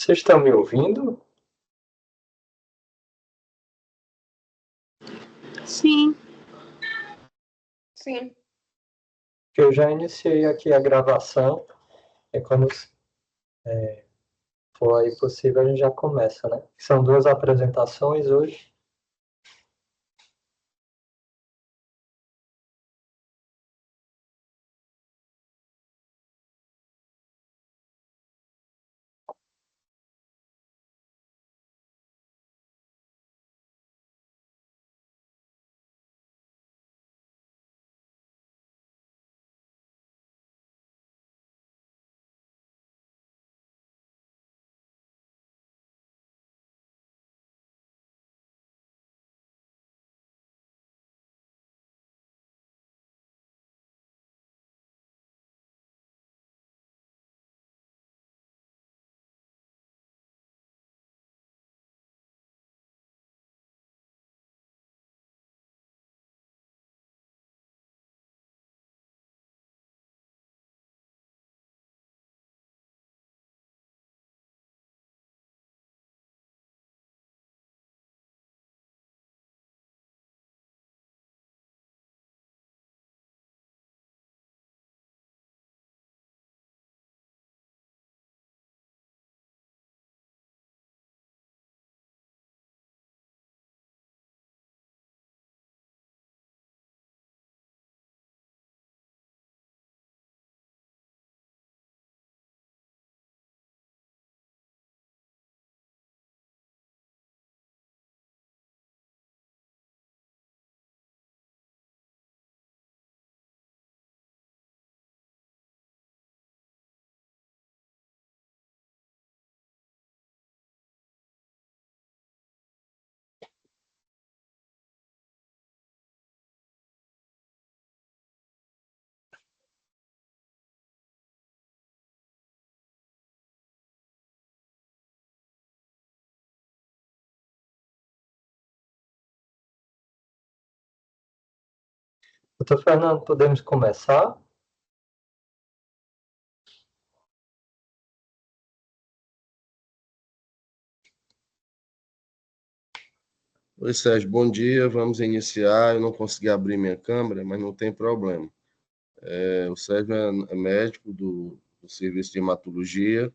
Vocês estão me ouvindo? Sim. Sim. Eu já iniciei aqui a gravação. Quando for aí possível, a gente já começa, né? São 2 apresentações hoje. Doutor Fernando, podemos começar? Oi, Sérgio, bom dia. Vamos iniciar. Eu não consegui abrir minha câmera, mas não tem problema. O Sérgio é médico do Serviço de Hematologia,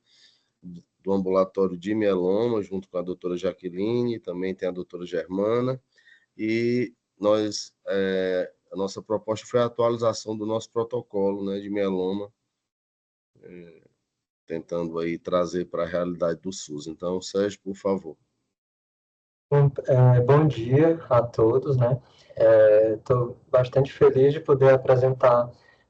do ambulatório de mieloma, junto com a doutora Jaqueline, também tem a doutora Germana, e a nossa proposta foi a atualização do nosso protocolo, né, de mieloma, tentando aí trazer para a realidade do SUS. Então, Sérgio, por favor. Bom dia a todos, né? Estou bastante feliz de poder apresentar,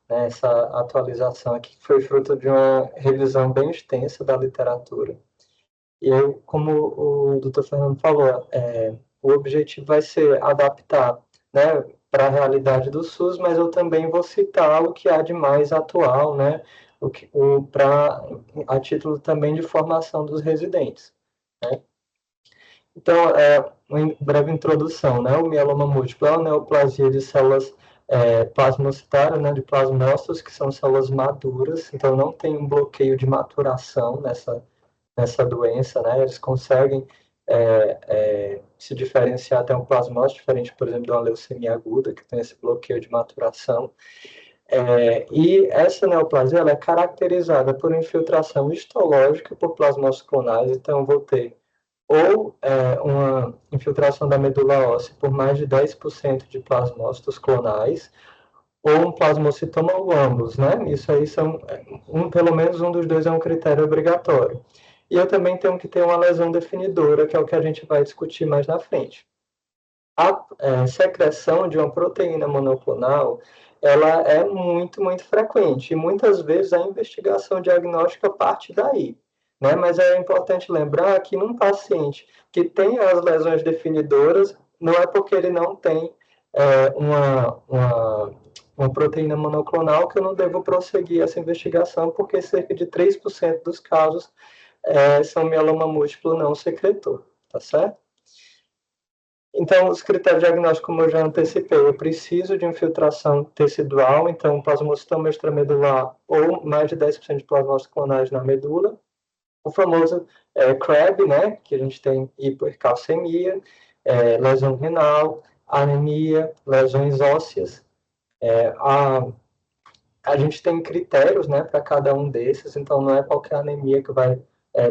né, essa atualização aqui, que foi fruto de uma revisão bem extensa da literatura. E eu, como o doutor Fernando falou, o objetivo vai ser adaptar, né, para a realidade do SUS, mas eu também vou citar o que há de mais atual, né, a título também de formação dos residentes, né? Então, uma breve introdução, né? O mieloma múltiplo é uma neoplasia de células plasmocitárias, né, de plasmócitos, que são células maduras, então não tem um bloqueio de maturação nessa doença, né? Eles conseguem se diferenciar até um plasmócito diferente, por exemplo, de uma leucemia aguda, que tem esse bloqueio de maturação. E essa neoplasia ela é caracterizada por infiltração histológica por plasmócitos clonais, então vou ter ou uma infiltração da medula óssea por mais de 10% de plasmócitos clonais, ou um plasmocitoma ou ambos, né? Isso aí pelo menos um dos dois é um critério obrigatório. E eu também tenho que ter uma lesão definidora, que é o que a gente vai discutir mais na frente. A secreção de uma proteína monoclonal, ela é muito, muito frequente, e muitas vezes a investigação diagnóstica parte daí, né? Mas é importante lembrar que num paciente que tem as lesões definidoras, não é porque ele não tem uma proteína monoclonal que eu não devo prosseguir essa investigação, porque cerca de 3% dos casos são mieloma múltiplo não secretor, tá certo? Então, os critérios diagnósticos, como eu já antecipei, eu preciso de infiltração tecidual, então plasmocitoma extramedular ou mais de 10% de plasmócitos clonais na medula, o famoso CREB, né, que a gente tem hipercalcemia, lesão renal, anemia, lesões ósseas. A gente tem critérios, né, para cada um desses, então não é qualquer anemia que vai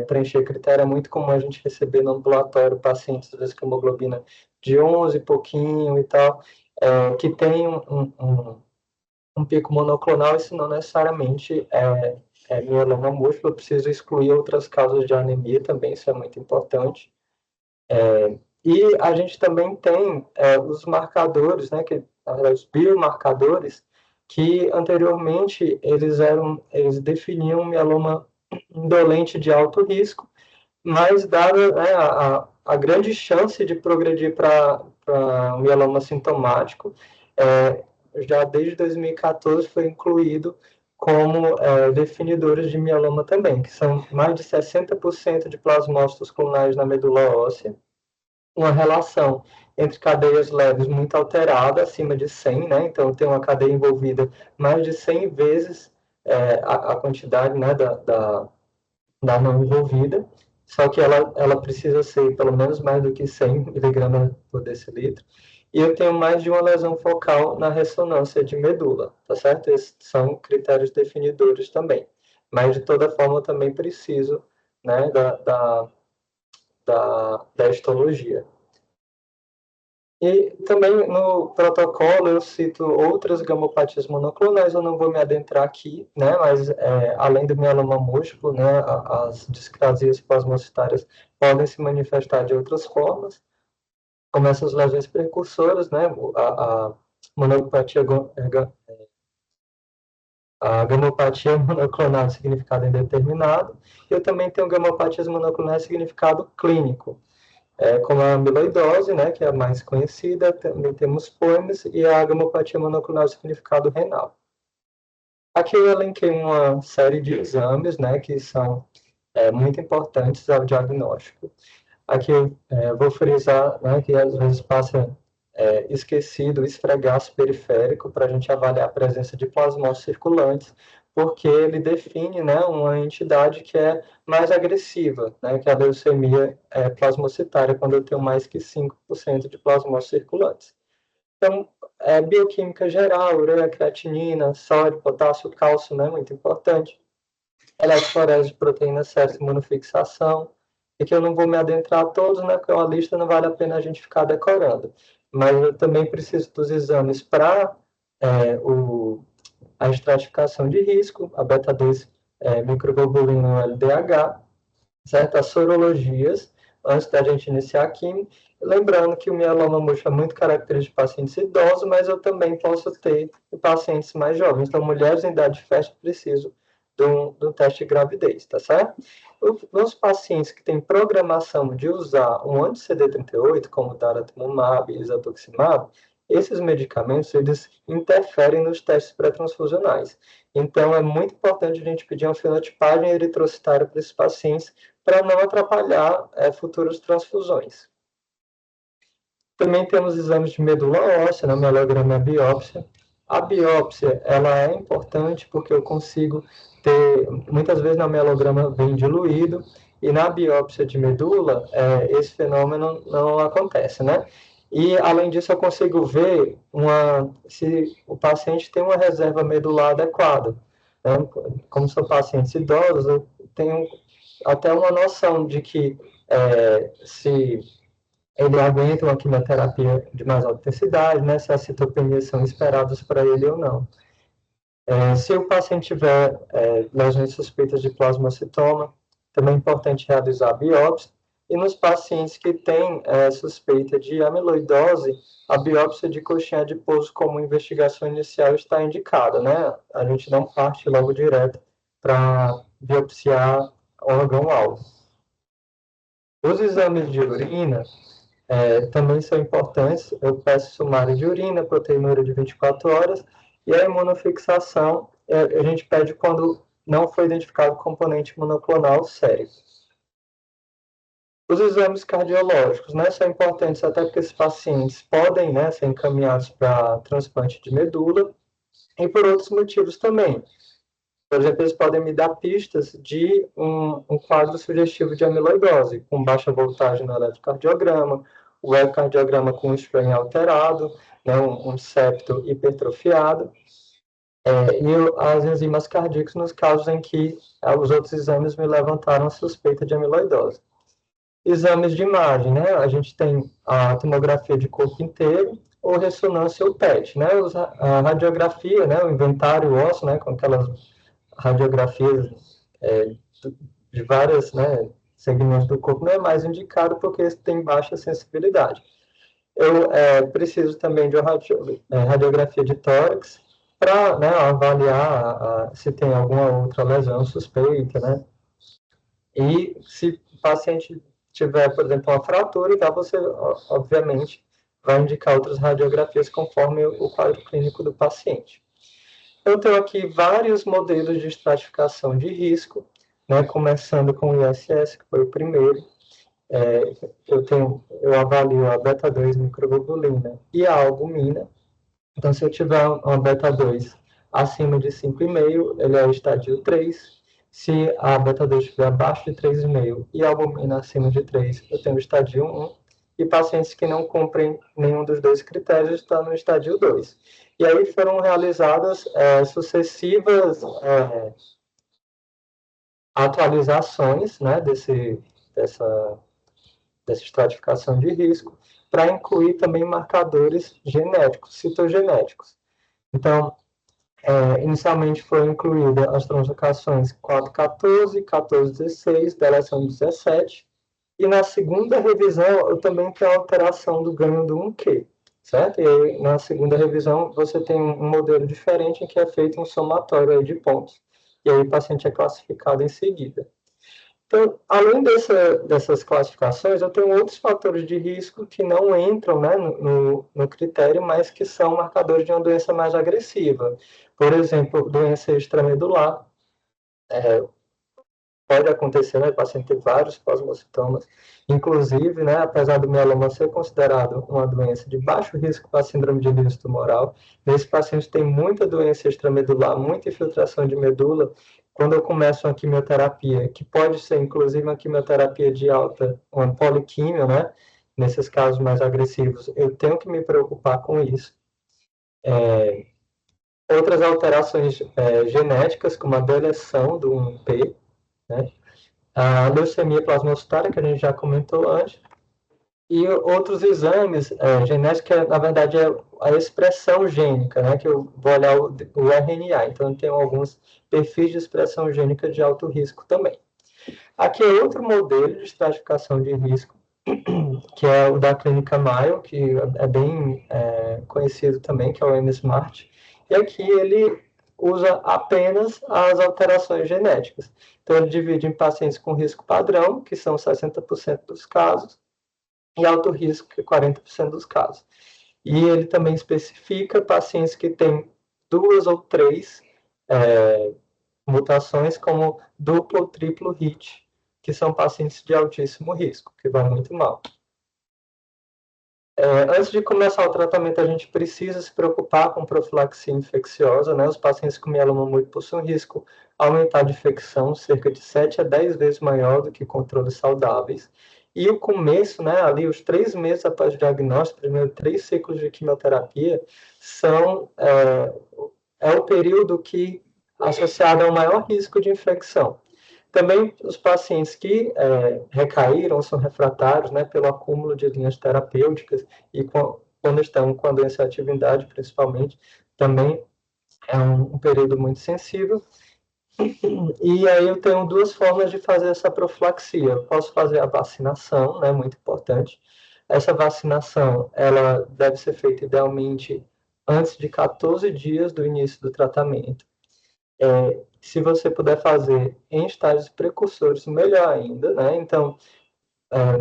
preencher critério. É muito comum a gente receber no ambulatório pacientes, às vezes, com hemoglobina de 11 e pouquinho e tal, que tem um pico monoclonal, isso não necessariamente é mieloma múltiplo. Eu preciso excluir outras causas de anemia também, isso é muito importante. E a gente também tem os marcadores, né, os biomarcadores, que anteriormente eles definiam um mieloma indolente de alto risco, mas dada, né, a grande chance de progredir para um mieloma sintomático, já desde 2014 foi incluído como definidores de mieloma também, que são mais de 60% de plasmócitos clonais na medula óssea, uma relação entre cadeias leves muito alterada, acima de 100, né? Então, tem uma cadeia envolvida mais de 100 vezes a quantidade, né, da não envolvida, só que ela precisa ser pelo menos mais do que 100 miligramas por decilitro. E eu tenho mais de uma lesão focal na ressonância de medula, tá certo? Esses são critérios definidores também. Mas, de toda forma, eu também preciso, né, da histologia. E também no protocolo eu cito outras gamopatias monoclonais, eu não vou me adentrar aqui, né, mas além do mieloma múltiplo, né, as discrasias plasmocitárias podem se manifestar de outras formas, como essas lesões precursoras, né, a monopatia, a gamopatia monoclonal de significado indeterminado. Eu também tenho gamopatias monoclonais de significado clínico, como a amiloidose, né, que é a mais conhecida. Também temos POEMS e a gamopatia monoclonal de significado renal. Aqui eu elenquei uma série de exames, né, que são muito importantes ao diagnóstico. Aqui eu vou frisar, né, que às vezes passa esquecido o esfregaço periférico para a gente avaliar a presença de plasmócitos circulantes, porque ele define, né, uma entidade que é mais agressiva, né, que é a leucemia plasmocitária, quando eu tenho mais que 5% de plasmócitos circulantes. Então, bioquímica geral, ureia, creatinina, sódio, potássio, cálcio, né, muito importante. Eletroforese de proteínas certas, imunofixação, e que eu não vou me adentrar a todos, né, porque uma lista não vale a pena a gente ficar decorando. Mas eu também preciso dos exames para a estratificação de risco, a beta-2 microglobulina LDH, certo? As sorologias, antes da gente iniciar a química. Lembrando que o mieloma múltiplo é muito característico de pacientes idosos, mas eu também posso ter pacientes mais jovens. Então, mulheres em idade fértil precisam do teste de gravidez, tá certo? Nos pacientes que têm programação de usar um anti-CD38, como daratumumab e isatuximab, esses medicamentos, eles interferem nos testes pré-transfusionais. Então, é muito importante a gente pedir uma fenotipagem eritrocitária para esses pacientes, para não atrapalhar futuras transfusões. Também temos exames de medula óssea, né, mielograma e a biópsia. A biópsia, ela é importante porque eu consigo ter, muitas vezes na mielograma vem diluído, e na biópsia de medula, esse fenômeno não acontece, né? E, além disso, eu consigo ver se o paciente tem uma reserva medular adequada. Né? Como são pacientes idosos, eu tenho até uma noção de que se ele aguenta uma quimioterapia de mais alta intensidade, né, se as citopenias são esperadas para ele ou não. Se o paciente tiver lesões suspeitas de plasmocitoma, também é importante realizar a biópsia. E nos pacientes que têm suspeita de amiloidose, a biópsia de coxinha adiposo como investigação inicial está indicada, né? A gente não parte logo direto para biopsiar órgão-alvo. Os exames de urina também são importantes. Eu peço sumário de urina, proteinúria de 24 horas, e a imunofixação a gente pede quando não foi identificado componente monoclonal sério. Os exames cardiológicos, né, são importantes até porque esses pacientes podem, né, ser encaminhados para transplante de medula, e por outros motivos também. Por exemplo, eles podem me dar pistas de um quadro sugestivo de amiloidose, com baixa voltagem no eletrocardiograma, o ecocardiograma com strain alterado, né, um septo hipertrofiado, e as enzimas cardíacas nos casos em que os outros exames me levantaram a suspeita de amiloidose. Exames de imagem, né? A gente tem a tomografia de corpo inteiro ou ressonância ou PET, né? A radiografia, né? O inventário ósseo, né? Com aquelas radiografias de vários, né, segmentos do corpo não é mais indicado porque tem baixa sensibilidade. Eu preciso também de uma radiografia de tórax para, né, avaliar se tem alguma outra lesão suspeita, né? E se o paciente tiver, por exemplo, uma fratura, então você, obviamente, vai indicar outras radiografias conforme o quadro clínico do paciente. Eu tenho aqui vários modelos de estratificação de risco, né, começando com o ISS, que foi o primeiro. Eu avalio a beta-2 microglobulina e a albumina. Então, se eu tiver uma beta-2 acima de 5,5, ele é estádio 3. Se a beta-2 estiver abaixo de 3,5 e a albumina acima de 3, eu tenho o estádio 1. E pacientes que não cumprem nenhum dos dois critérios estão no estádio 2. E aí foram realizadas sucessivas atualizações, né, dessa estratificação de risco, para incluir também marcadores genéticos, citogenéticos. Então, inicialmente foi incluída as translocações 4,14, 14,16, deleção 17, e na segunda revisão eu também tenho a alteração do ganho do 1Q, certo? E aí, na segunda revisão você tem um modelo diferente em que é feito um somatório aí de pontos, e aí o paciente é classificado em seguida. Então, além dessas classificações, eu tenho outros fatores de risco que não entram, né, no critério, mas que são marcadores de uma doença mais agressiva. Por exemplo, doença extramedular, pode acontecer, né, o paciente ter vários plasmocytomas, inclusive, né, apesar do mieloma ser considerado uma doença de baixo risco para síndrome de ilírio tumoral, nesse paciente tem muita doença extramedular, muita infiltração de medula. Quando eu começo uma quimioterapia, que pode ser inclusive uma quimioterapia de alta, uma poliquímio, né, nesses casos mais agressivos, eu tenho que me preocupar com isso. Outras alterações genéticas, como a deleção do 1P, né, a leucemia plasmocitária, que a gente já comentou antes, e outros exames genéticos, que na verdade é a expressão gênica, né, que eu vou olhar o RNA, então eu tenho alguns perfis de expressão gênica de alto risco também. Aqui é outro modelo de estratificação de risco, que é o da clínica Mayo, que é bem conhecido também, que é o M-SMART, e aqui ele usa apenas as alterações genéticas. Então, ele divide em pacientes com risco padrão, que são 60% dos casos, e alto risco, que é 40% dos casos. E ele também especifica pacientes que têm 2 ou 3 mutações, como duplo ou triplo HIT, que são pacientes de altíssimo risco, que vão muito mal. Antes de começar o tratamento, a gente precisa se preocupar com profilaxia infecciosa, né? Os pacientes com mieloma múltiplo possuem um risco aumentar de infecção, cerca de 7 a 10 vezes maior do que controles saudáveis. E o começo, né, ali os 3 meses após o diagnóstico, primeiro 3 ciclos de quimioterapia, é o período que associado ao maior risco de infecção. Também os pacientes que recaíram, são refratários, né, pelo acúmulo de linhas terapêuticas e quando estão com a doença de atividade, principalmente, também é um período muito sensível. E aí eu tenho 2 formas de fazer essa profilaxia. Eu posso fazer a vacinação, né, muito importante. Essa vacinação, ela deve ser feita idealmente antes de 14 dias do início do tratamento. Se você puder fazer em estágios precursores, melhor ainda, né? Então,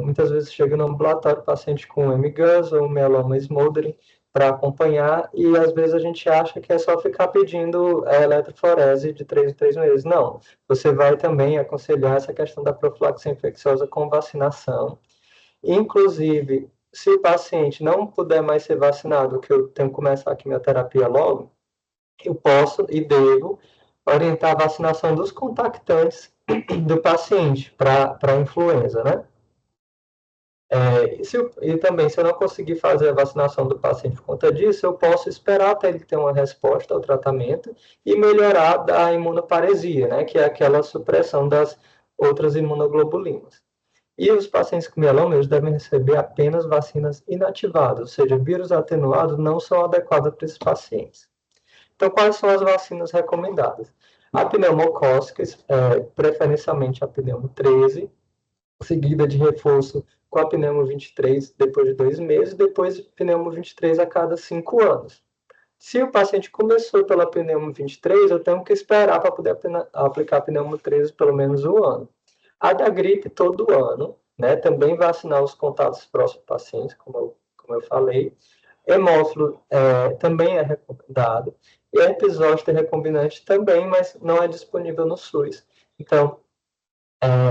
muitas vezes chega no ambulatório paciente com MGUS ou mieloma smoldering para acompanhar, e às vezes a gente acha que é só ficar pedindo eletroforese de 3 em 3 meses. Não, você vai também aconselhar essa questão da profilaxia infecciosa com vacinação. Inclusive, se o paciente não puder mais ser vacinado, que eu tenho que começar a quimioterapia logo, eu posso e devo orientar a vacinação dos contactantes do paciente para a influenza, né? E também, se eu não conseguir fazer a vacinação do paciente por conta disso, eu posso esperar até ele ter uma resposta ao tratamento e melhorar da imunoparesia, né, que é aquela supressão das outras imunoglobulinas. E os pacientes com mieloma, eles devem receber apenas vacinas inativadas, ou seja, vírus atenuados não são adequados para esses pacientes. Então, quais são as vacinas recomendadas? A pneumocócica, preferencialmente a pneumo 13, seguida de reforço com a pneumo 23 depois de 2 meses, depois pneumo 23 a cada 5 anos. Se o paciente começou pela pneumo 23, eu tenho que esperar para poder aplicar a pneumo 13 pelo menos um ano. A da gripe todo ano, né? Também vacinar os contatos próximos do paciente, como eu falei. Hemófilo também é recomendado. E a herpes zoster recombinante também, mas não é disponível no SUS. Então,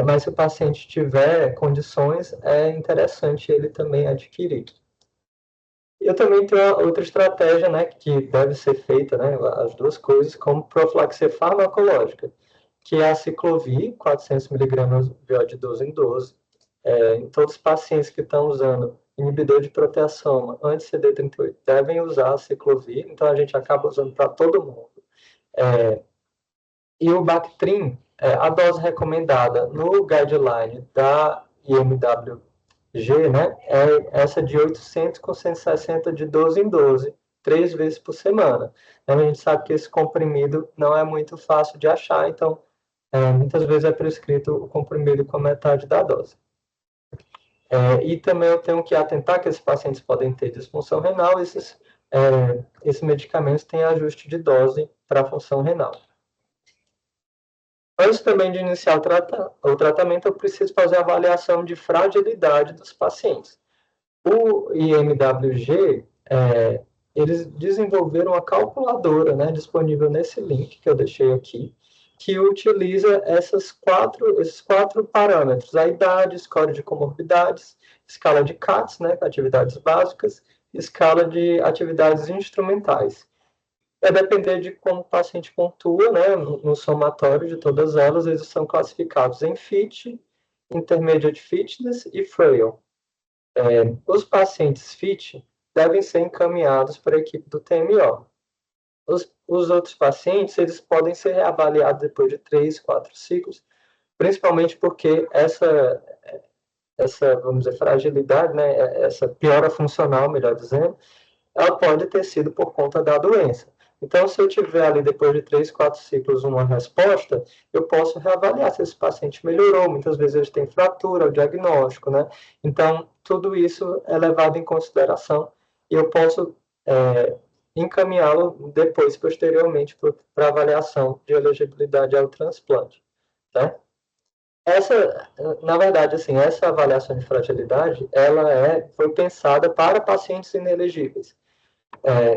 mas se o paciente tiver condições, é interessante ele também adquirir. Eu também tenho outra estratégia, né, que deve ser feita, né, as duas coisas, como profilaxia farmacológica, que é a ciclovir, 400 mg VO de 12 em 12, em todos os pacientes que estão usando inibidor de proteasoma anti-CD38 devem usar a ciclovir, então a gente acaba usando para todo mundo. E o Bactrim, a dose recomendada no guideline da IMWG, né, é essa de 800 com 160 de 12 em 12, 3 vezes por semana. Então, a gente sabe que esse comprimido não é muito fácil de achar, então, muitas vezes é prescrito o comprimido com metade da dose. E também eu tenho que atentar que esses pacientes podem ter disfunção renal, esses medicamentos têm ajuste de dose para a função renal. Antes também de iniciar o tratamento, eu preciso fazer a avaliação de fragilidade dos pacientes. O IMWG, eles desenvolveram uma calculadora, né, disponível nesse link que eu deixei aqui, que utiliza esses quatro parâmetros: a idade, score de comorbidades, escala de CATS, né, atividades básicas, escala de atividades instrumentais. Vai depender de como o paciente pontua, né, no somatório de todas elas, eles são classificados em FIT, Intermediate Fitness e Frail. Os pacientes FIT devem ser encaminhados para a equipe do TMO. Os outros pacientes, eles podem ser reavaliados depois de 3, 4 ciclos, principalmente porque essa, vamos dizer, fragilidade, né, essa piora funcional, melhor dizendo, ela pode ter sido por conta da doença. Então, se eu tiver ali, depois de 3, 4 ciclos, uma resposta, eu posso reavaliar se esse paciente melhorou. Muitas vezes ele tem fratura, o diagnóstico, né? Então, tudo isso é levado em consideração e eu posso encaminhá-lo depois, posteriormente, para avaliação de elegibilidade ao transplante, né? Na verdade, assim, essa avaliação de fragilidade, ela foi pensada para pacientes inelegíveis.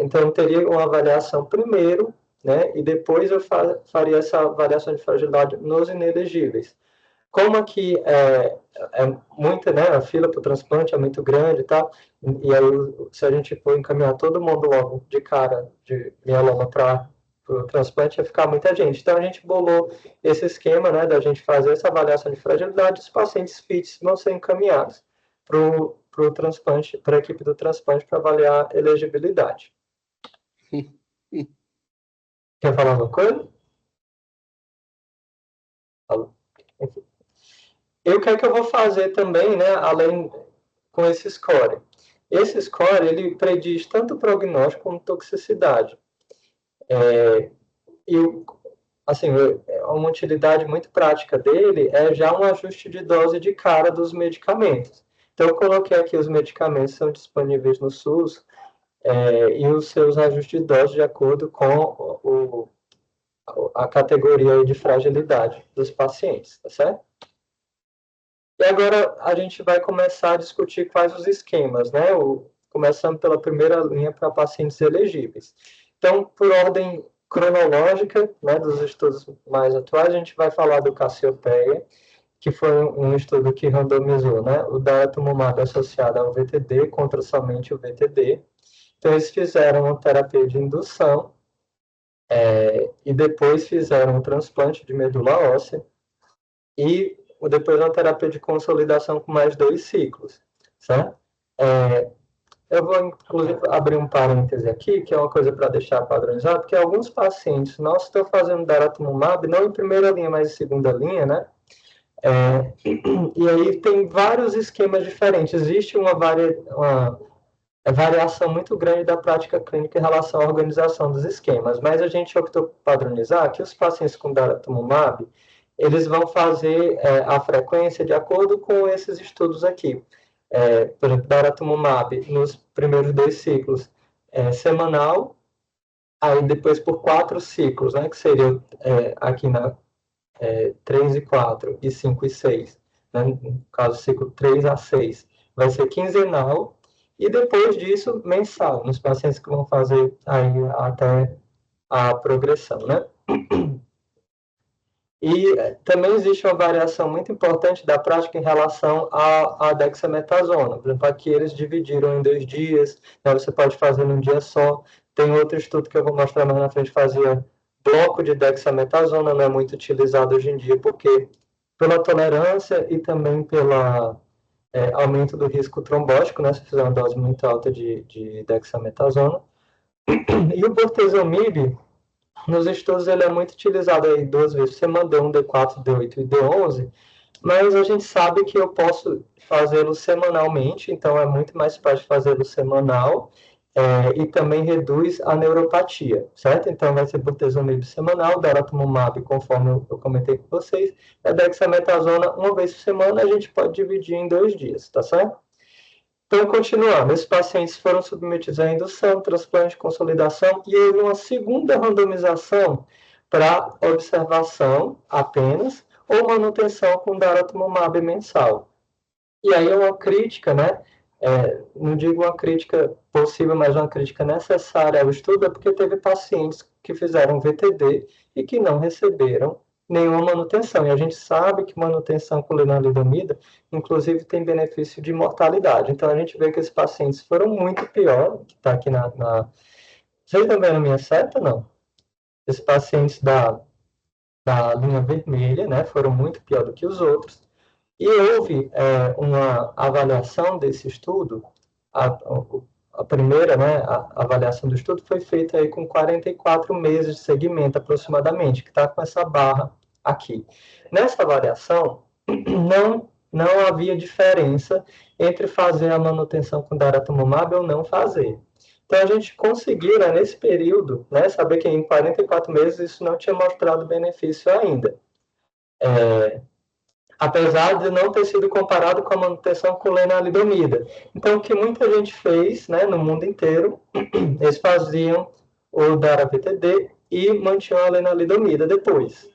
Então, eu teria uma avaliação primeiro, né, e depois eu faria essa avaliação de fragilidade nos inelegíveis. Como aqui muita, né, a fila para o transplante é muito grande e tal, e aí se a gente for encaminhar todo mundo logo de cara de mieloma para o transplante, ia ficar muita gente. Então, a gente bolou esse esquema, né, da gente fazer essa avaliação de fragilidade, os pacientes FITs vão ser encaminhados para o transplante, para a equipe do transplante para avaliar a elegibilidade. Quer falar alguma coisa? Enfim. E o que é que eu vou fazer também, né, além com esse score? Esse score, ele prediz tanto prognóstico como toxicidade. E, assim, uma utilidade muito prática dele é já um ajuste de dose de cara dos medicamentos. Então, eu coloquei aqui os medicamentos que são disponíveis no SUS e os seus ajustes de dose de acordo com a categoria de fragilidade dos pacientes, tá certo? E agora a gente vai começar a discutir quais os esquemas, né? Começando pela primeira linha para pacientes elegíveis. Então, por ordem cronológica, né, dos estudos mais atuais, a gente vai falar do Cassiopeia, que foi um estudo que randomizou, né, o daratumumab associado ao VTD contra somente o VTD. Então, eles fizeram uma terapia de indução e depois fizeram um transplante de medula óssea e depois uma terapia de consolidação com mais 2 ciclos, certo? Eu vou, inclusive, abrir um parêntese aqui, que é uma coisa para deixar padronizado, porque alguns pacientes nossos estão fazendo daratumumab, não em primeira linha, mas em segunda linha, né? E aí tem vários esquemas diferentes. Existe uma variação muito grande da prática clínica em relação à organização dos esquemas, mas a gente optou por padronizar que os pacientes com daratumumab, eles vão fazer a frequência de acordo com esses estudos aqui. Por exemplo, daratumumab, nos primeiros 2 ciclos, semanal, aí depois por 4 ciclos, né, que seria aqui na 3 e 4, e 5 e 6, né, no caso, ciclo 3 a 6, vai ser quinzenal, e depois disso, mensal, nos pacientes que vão fazer aí até a progressão, né? E também existe uma variação muito importante da prática em relação à dexametasona. Por exemplo, aqui eles dividiram em 2 dias, né? Você pode fazer num dia só. Tem outro estudo que eu vou mostrar mais na frente, fazia bloco de dexametasona, não é muito utilizado hoje em dia, porque pela tolerância e também pelo aumento do risco trombótico, né? Se fizer uma dose muito alta de dexametasona. E o bortezomib, nos estudos ele é muito utilizado aí 2 vezes por semana, D1, D4, D8 e D11, mas a gente sabe que eu posso fazê-lo semanalmente, então é muito mais fácil fazê-lo semanal, e também reduz a neuropatia, certo? Então vai ser bortezomib semanal, daratumumab, conforme eu comentei com vocês, a dexametasona uma vez por semana, a gente pode dividir em 2 dias, tá certo? Então, continuando, esses pacientes foram submetidos à indução, transplante, consolidação, e houve uma segunda randomização para observação apenas, ou manutenção com daratumumab mensal. E aí é uma crítica, né? Não digo uma crítica possível, mas uma crítica necessária ao estudo, é porque teve pacientes que fizeram VTD e que não receberam nenhuma manutenção. E a gente sabe que manutenção com lenalidomida, inclusive, tem benefício de mortalidade. Então, a gente vê que esses pacientes foram muito pior, que está aqui Vocês estão vendo a minha seta? Não. Esses pacientes da linha vermelha, né, foram muito pior do que os outros. E houve uma avaliação desse estudo, a primeira, né, a avaliação do estudo foi feita aí com 44 meses de segmento aproximadamente, que está com essa barra aqui. Nessa avaliação, não havia diferença entre fazer a manutenção com daratumumab ou não fazer. Então, a gente conseguiu, né, nesse período, né, saber que em 44 meses isso não tinha mostrado benefício ainda. Apesar de não ter sido comparado com a manutenção com lenalidomida. Então, o que muita gente fez, né, no mundo inteiro, eles faziam o DARA-VTD e mantinham a lenalidomida depois,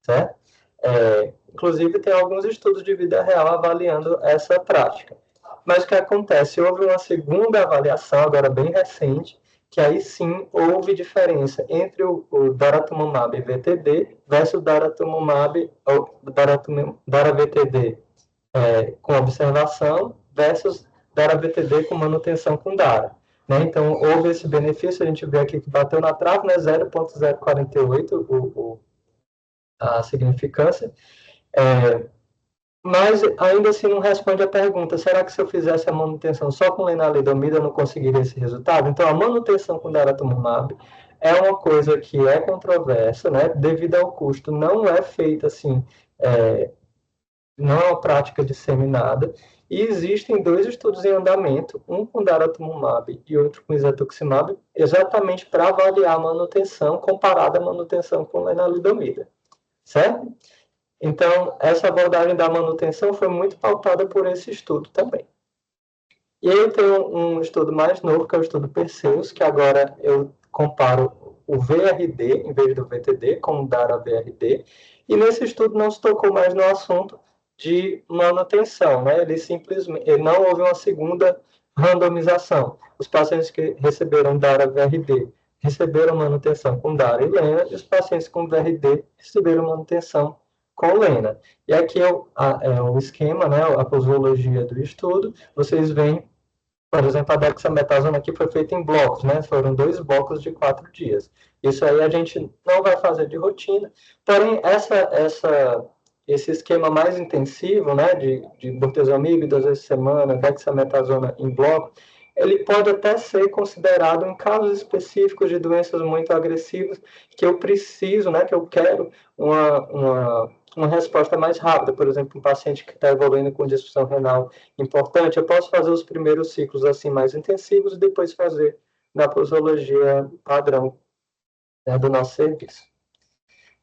certo? Inclusive, tem alguns estudos de vida real avaliando essa prática. Mas o que acontece? Houve uma segunda avaliação, agora bem recente, que aí sim houve diferença entre o daratumumab VTD versus daratumumab, ou dara-VTD com observação versus dara-VTD com manutenção com dara. Né? Então, houve esse benefício, a gente vê aqui que bateu na trave, né? 0,048 a significância, mas ainda assim não responde a pergunta, será que se eu fizesse a manutenção só com lenalidomida eu não conseguiria esse resultado? Então, a manutenção com daratumumab é uma coisa que é controversa, né? Devido ao custo, não é feita assim, não é uma prática disseminada, e existem 2 estudos em andamento, um com daratumumab e outro com isatuximab, exatamente para avaliar a manutenção comparada à manutenção com lenalidomida, certo? Então, essa abordagem da manutenção foi muito pautada por esse estudo também. E aí eu tenho um estudo mais novo, que é o estudo Perseus, que agora eu comparo o VRD, em vez do VTD, com o DARA-VRD, e nesse estudo não se tocou mais no assunto de manutenção, né? Ele não houve uma segunda randomização. Os pacientes que receberam DARA-VRD receberam manutenção com DARA e LENA, e os pacientes com VRD receberam manutenção com lena. E aqui é o esquema, né, a posologia do estudo. Vocês veem Por exemplo, a dexametasona aqui foi feita em blocos, né? Foram 2 blocos de 4 dias. Isso aí a gente não vai fazer de rotina, porém, esse esquema mais intensivo, né, de bortezomib 2 vezes por semana, dexametasona em bloco, ele pode até ser considerado em casos específicos de doenças muito agressivas, que eu preciso, né, que eu quero uma resposta mais rápida. Por exemplo, um paciente que está evoluindo com disfunção renal importante, eu posso fazer os primeiros ciclos assim mais intensivos e depois fazer na posologia padrão, né, do nosso serviço.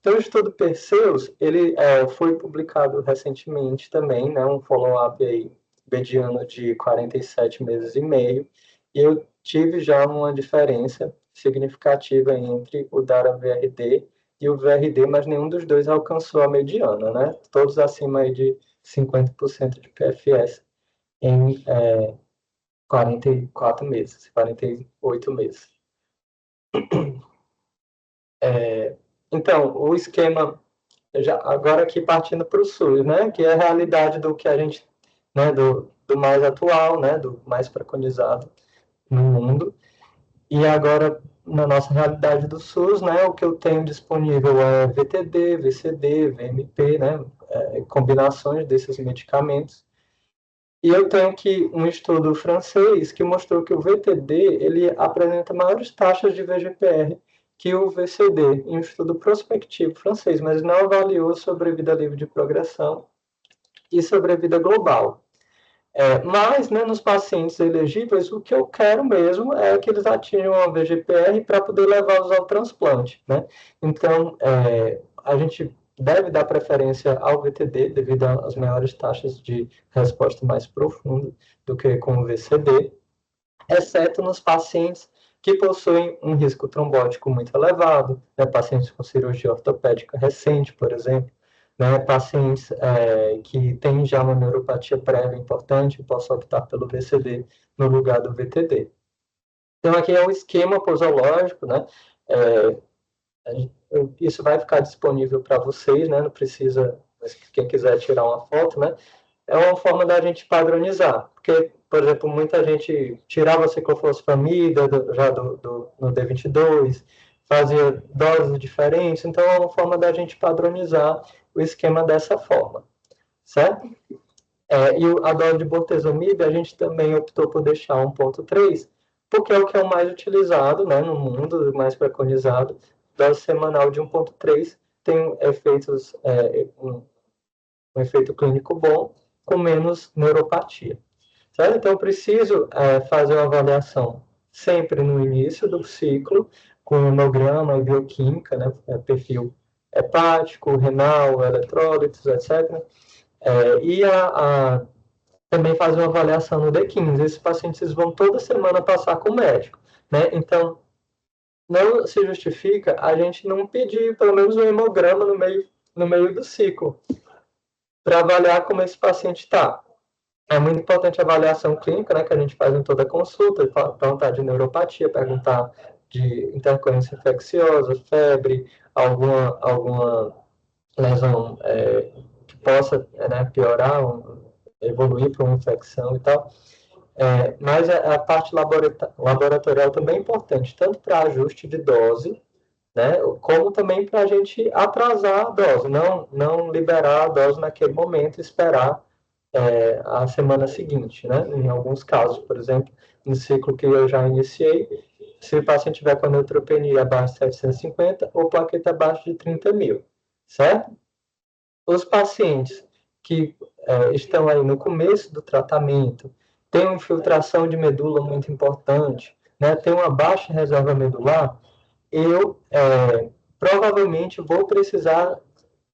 Então, o estudo Perseus, ele foi publicado recentemente também, né, um follow-up aí mediano de 47 meses e meio, e eu tive já uma diferença significativa entre o DARA-VRD e o VRD, mas nenhum dos dois alcançou a mediana, né? Todos acima aí de 50% de PFS em 44 meses, 48 meses. Então, o esquema, já, agora aqui partindo para o SUS, né, que é a realidade do que a gente, né, do mais atual, né, do mais preconizado no mundo. E agora, na nossa realidade do SUS, né, o que eu tenho disponível é VTD, VCD, VMP, né, combinações desses medicamentos. E eu tenho aqui um estudo francês que mostrou que o VTD ele apresenta maiores taxas de VGPR que o VCD, em um estudo prospectivo francês, mas não avaliou sobrevida livre de progressão e sobrevida global. Mas, né, nos pacientes elegíveis, o que eu quero mesmo é que eles atinjam a VGPR para poder levá-los ao transplante, né? Então, a gente deve dar preferência ao VTD devido às maiores taxas de resposta mais profunda do que com o VCD, exceto nos pacientes que possuem um risco trombótico muito elevado, né, pacientes com cirurgia ortopédica recente, por exemplo, né, pacientes que têm já uma neuropatia prévia importante, posso optar pelo VCD no lugar do VTD. Então, aqui é o esquema posológico, né, isso vai ficar disponível para vocês, né, não precisa, quem quiser tirar uma foto, né, é uma forma da gente padronizar, porque, por exemplo, muita gente tirava a ciclofosfamida já no D22, fazia doses diferentes, então é uma forma da gente padronizar o esquema dessa forma, certo? E a dose de bortezomib, a gente também optou por deixar 1,3, porque é o que é o mais utilizado, né, no mundo, mais preconizado. Dose semanal de 1,3 tem efeitos, um efeito clínico bom, com menos neuropatia. Certo? Então, eu preciso fazer uma avaliação sempre no início do ciclo, com hemograma e bioquímica, né, perfil hepático, renal, eletrólitos, etc. E também fazer uma avaliação no D15. Esses pacientes vão toda semana passar com o médico. Né? Então, não se justifica a gente não pedir pelo menos um hemograma no meio do ciclo, para avaliar como esse paciente está. É muito importante a avaliação clínica, né, que a gente faz em toda consulta, perguntar de neuropatia, perguntar de intercorrência infecciosa, febre, alguma lesão que possa, né, piorar, evoluir para uma infecção e tal. Mas a parte laboratorial também é importante, tanto para ajuste de dose, né, como também para a gente atrasar a dose, não liberar a dose naquele momento e esperar a semana seguinte, né? Em alguns casos, por exemplo, no ciclo que eu já iniciei, se o paciente tiver com a neutropenia abaixo de 750 ou plaqueta abaixo de 30 mil, certo? Os pacientes que estão aí no começo do tratamento, têm uma infiltração de medula muito importante, né? Tem uma baixa reserva medular, eu provavelmente vou precisar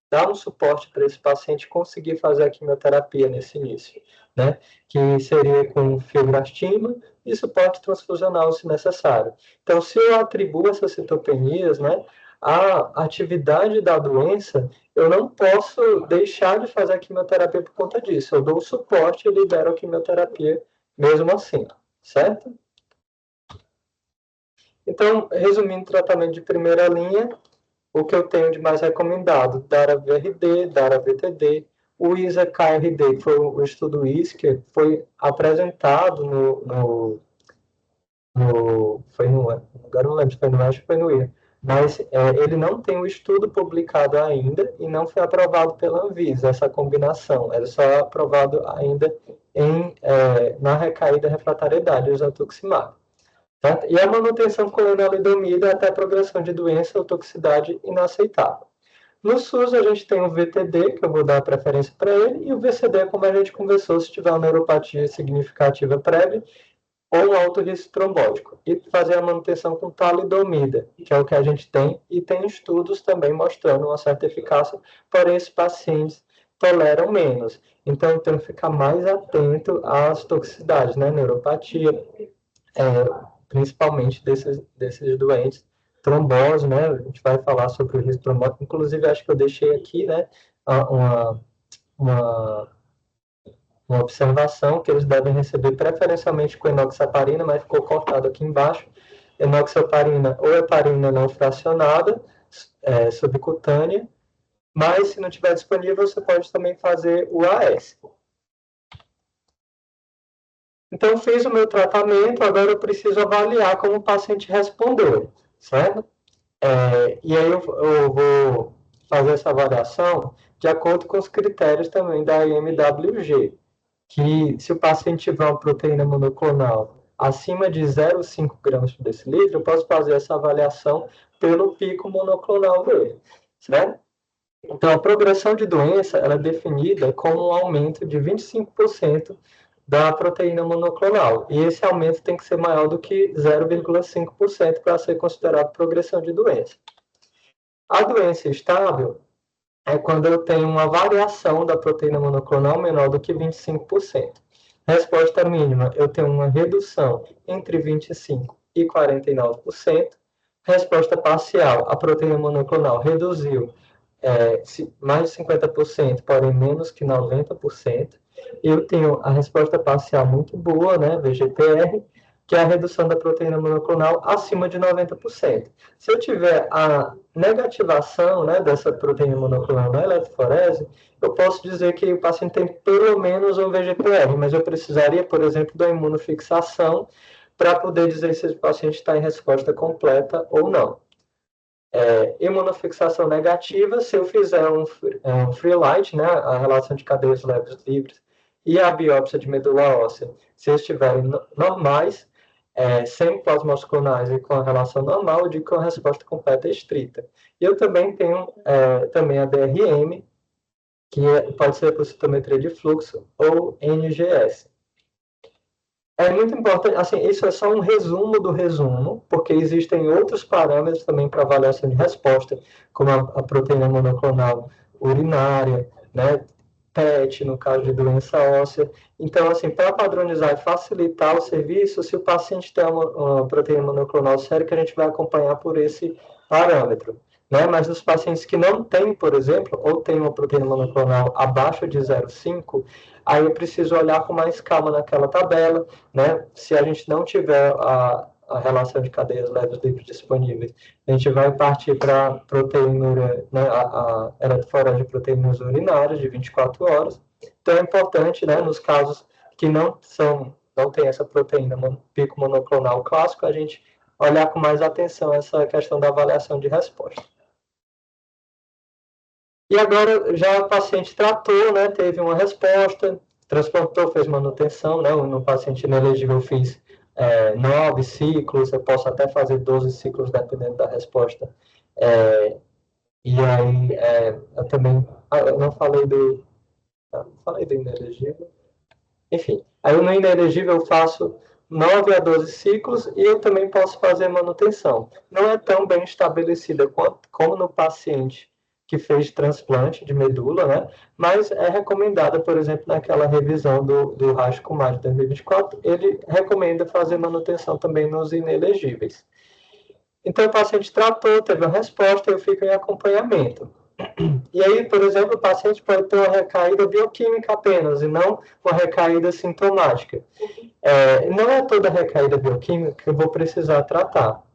dar um suporte para esse paciente conseguir fazer a quimioterapia nesse início, né? Que seria com filgrastima e suporte transfusional, se necessário. Então, se eu atribuo essas citopenias, né, à atividade da doença, eu não posso deixar de fazer a quimioterapia por conta disso. Eu dou o suporte e libero a quimioterapia mesmo assim, certo? Então, resumindo o tratamento de primeira linha, o que eu tenho de mais recomendado, DARA-VRD, DARA-VTD, O ISA-KRD, que foi o estudo ISCA, foi apresentado agora não lembro se foi no México ou foi no IA, mas ele não tem o estudo publicado ainda e não foi aprovado pela Anvisa, essa combinação. Era só aprovado ainda na recaída refratariedade do isatuximab. Tá? E a manutenção com lenalidomida até a progressão de doença ou toxicidade inaceitável. No SUS, a gente tem o VTD, que eu vou dar preferência para ele, e o VCD, como a gente conversou, se tiver uma neuropatia significativa prévia ou um alto risco trombótico. E fazer a manutenção com talidomida, que é o que a gente tem, e tem estudos também mostrando uma certa eficácia, porém esses pacientes toleram menos. Então, tem que ficar mais atento às toxicidades, né? Neuropatia, principalmente desses doentes, trombose, né? A gente vai falar sobre o risco trombótico. Inclusive, acho que eu deixei aqui, né, uma observação que eles devem receber preferencialmente com enoxaparina, mas ficou cortado aqui embaixo. Enoxaparina ou heparina não fracionada, subcutânea, mas se não tiver disponível, você pode também fazer o AS. Então, fiz o meu tratamento, agora eu preciso avaliar como o paciente respondeu, certo? E aí eu vou fazer essa avaliação de acordo com os critérios também da IMWG, que se o paciente tiver uma proteína monoclonal acima de 0,5 gramas por decilitro, eu posso fazer essa avaliação pelo pico monoclonal dele, certo? Então, a progressão de doença ela é definida como um aumento de 25% da proteína monoclonal. E esse aumento tem que ser maior do que 0,5% para ser considerado progressão de doença. A doença estável é quando eu tenho uma variação da proteína monoclonal menor do que 25%. Resposta mínima, eu tenho uma redução entre 25% e 49%. Resposta parcial, a proteína monoclonal reduziu mais de 50%, porém menos que 90%. Eu tenho a resposta parcial muito boa, né, VGPR, que é a redução da proteína monoclonal acima de 90%. Se eu tiver a negativação, né, dessa proteína monoclonal na eletroforese, eu posso dizer que o paciente tem pelo menos um VGPR, mas eu precisaria, por exemplo, da imunofixação para poder dizer se o paciente está em resposta completa ou não. Imunofixação negativa, se eu fizer um free light, né, a relação de cadeias leves livres, e a biópsia de medula óssea, se eles estiverem normais, sem plasmas clonais e com a relação normal, eu digo que é uma resposta completa e estrita. E eu também tenho também a DRM, que pode ser por citometria de fluxo ou NGS. É muito importante, assim, isso é só um resumo do resumo, porque existem outros parâmetros também para avaliação de resposta, como a proteína monoclonal urinária, né, PET, no caso de doença óssea. Então, assim, para padronizar e facilitar o serviço, se o paciente tem uma proteína monoclonal sérica, a gente vai acompanhar por esse parâmetro. Né? Mas nos pacientes que não têm, por exemplo, ou têm uma proteína monoclonal abaixo de 0,5, aí eu preciso olhar com mais calma naquela tabela, né? Se a gente não tiver a relação de cadeias leves livres disponíveis, a gente vai partir para proteína, né, a eletroforese de proteínas urinárias de 24 horas. Então é importante, né, nos casos que não tem essa proteína pico monoclonal clássico, a gente olhar com mais atenção essa questão da avaliação de resposta. E agora já o paciente tratou, né, teve uma resposta, transplantou, fez manutenção, né, no paciente inelegível eu fiz 9 ciclos, eu posso até fazer 12 ciclos dependendo da resposta. E aí eu também, eu não falei do inelegível. Enfim, aí no inelegível eu faço 9 a 12 ciclos e eu também posso fazer manutenção. Não é tão bem estabelecida como no paciente que fez transplante de medula, né? Mas é recomendada, por exemplo, naquela revisão do Racho Kumar de 2024, ele recomenda fazer manutenção também nos inelegíveis. Então, o paciente tratou, teve uma resposta, eu fico em acompanhamento. E aí, por exemplo, o paciente pode ter uma recaída bioquímica apenas, e não uma recaída sintomática. Não é toda recaída bioquímica que eu vou precisar tratar.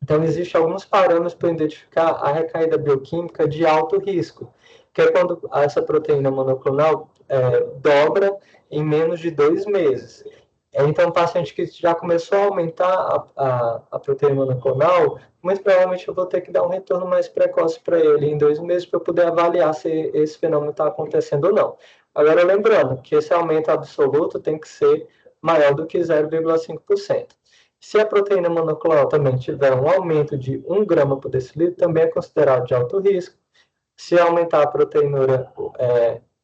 Então, existem alguns parâmetros para identificar a recaída bioquímica de alto risco. que é quando essa proteína monoclonal dobra em menos de 2 meses. Então, o paciente que já começou a aumentar a proteína monoclonal, muito provavelmente eu vou ter que dar um retorno mais precoce para ele em 2 meses para eu poder avaliar se esse fenômeno está acontecendo ou não. Agora, lembrando que esse aumento absoluto tem que ser maior do que 0,5%. Se a proteína monoclonal também tiver um aumento de 1 grama por decilitro, também é considerado de alto risco. Se aumentar a proteinúria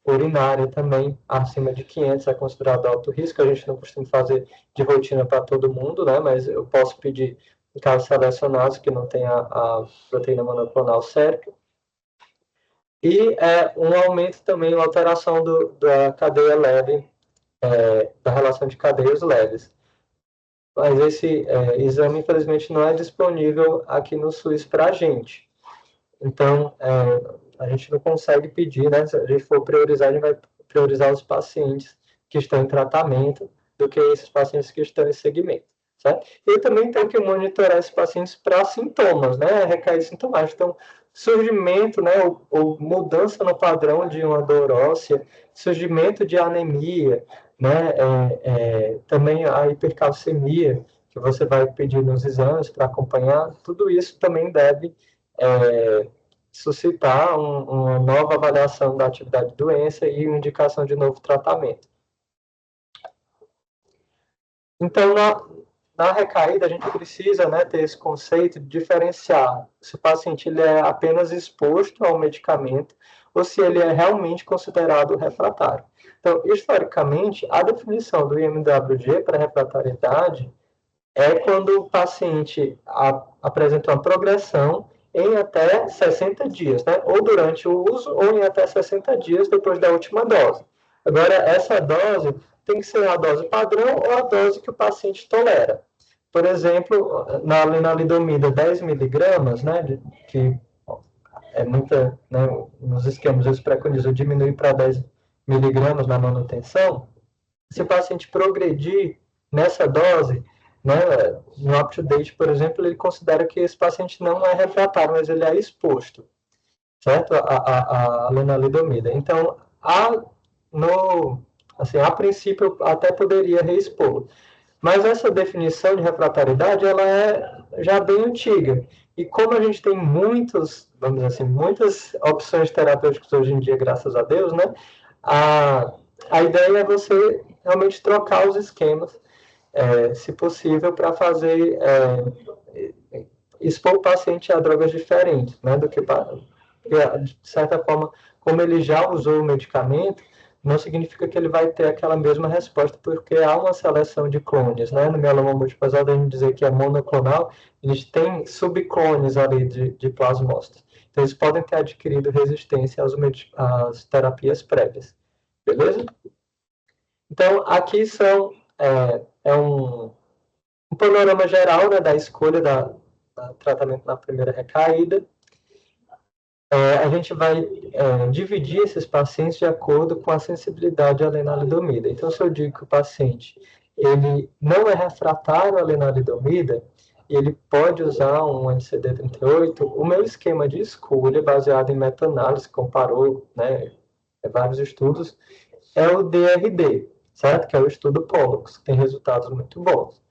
urinária também, acima de 500, é considerado alto risco. A gente não costuma fazer de rotina para todo mundo, né? Mas eu posso pedir em casos selecionados que não tenha a proteína monoclonal certa. E um aumento também, uma alteração da cadeia leve, da relação de cadeias leves. Mas esse exame, infelizmente, não é disponível aqui no SUS para a gente. Então, a gente não consegue pedir, né? Se a gente for priorizar, a gente vai priorizar os pacientes que estão em tratamento do que esses pacientes que estão em segmento, certo? E também tem que monitorar esses pacientes para sintomas, né? Recair sintomáticos. Então, surgimento, né? Ou mudança no padrão de uma dor óssea, surgimento de anemia, né? Também a hipercalcemia, que você vai pedir nos exames para acompanhar, tudo isso também deve suscitar uma nova avaliação da atividade de doença e uma indicação de novo tratamento. Então, na recaída, a gente precisa, né, ter esse conceito de diferenciar se o paciente ele é apenas exposto ao medicamento ou se ele é realmente considerado refratário. Então, historicamente, a definição do IMWG para refratariedade é quando o paciente apresenta uma progressão em até 60 dias, né? Ou durante o uso, ou em até 60 dias depois da última dose. Agora, essa dose tem que ser a dose padrão ou a dose que o paciente tolera. Por exemplo, na lenalidomida 10 miligramas, né, que é muita, né, nos esquemas eles preconizam diminuir para 10 miligramas na manutenção. Se o paciente progredir nessa dose, né, no UpToDate, por exemplo, ele considera que esse paciente não é refratário, mas ele é exposto, certo? A lenalidomida. Então, a princípio, até poderia reexpor. Mas essa definição de refratariedade, ela é já bem antiga. E como a gente tem muitas opções terapêuticas hoje em dia, graças a Deus, né? A ideia é você realmente trocar os esquemas, se possível, para fazer expor o paciente a drogas diferentes, né? Do que, de certa forma, como ele já usou o medicamento, não significa que ele vai ter aquela mesma resposta, porque há uma seleção de clones, né? No mieloma múltiplo, apesar de a gente dizer que é monoclonal, a gente tem subclones ali de plasmócitos. Então, eles podem ter adquirido resistência às terapias prévias. Beleza? Então, aqui um panorama geral, né, da escolha da tratamento na primeira recaída. A gente vai dividir esses pacientes de acordo com a sensibilidade à lenalidomida. Então, se eu digo que o paciente ele não é refratário à lenalidomida, ele pode usar um anti-CD38, o meu esquema de escolha, baseado em meta-análise, comparou, né, vários estudos, é o DRD, certo? Que é o estudo Pollux, que tem resultados muito bons.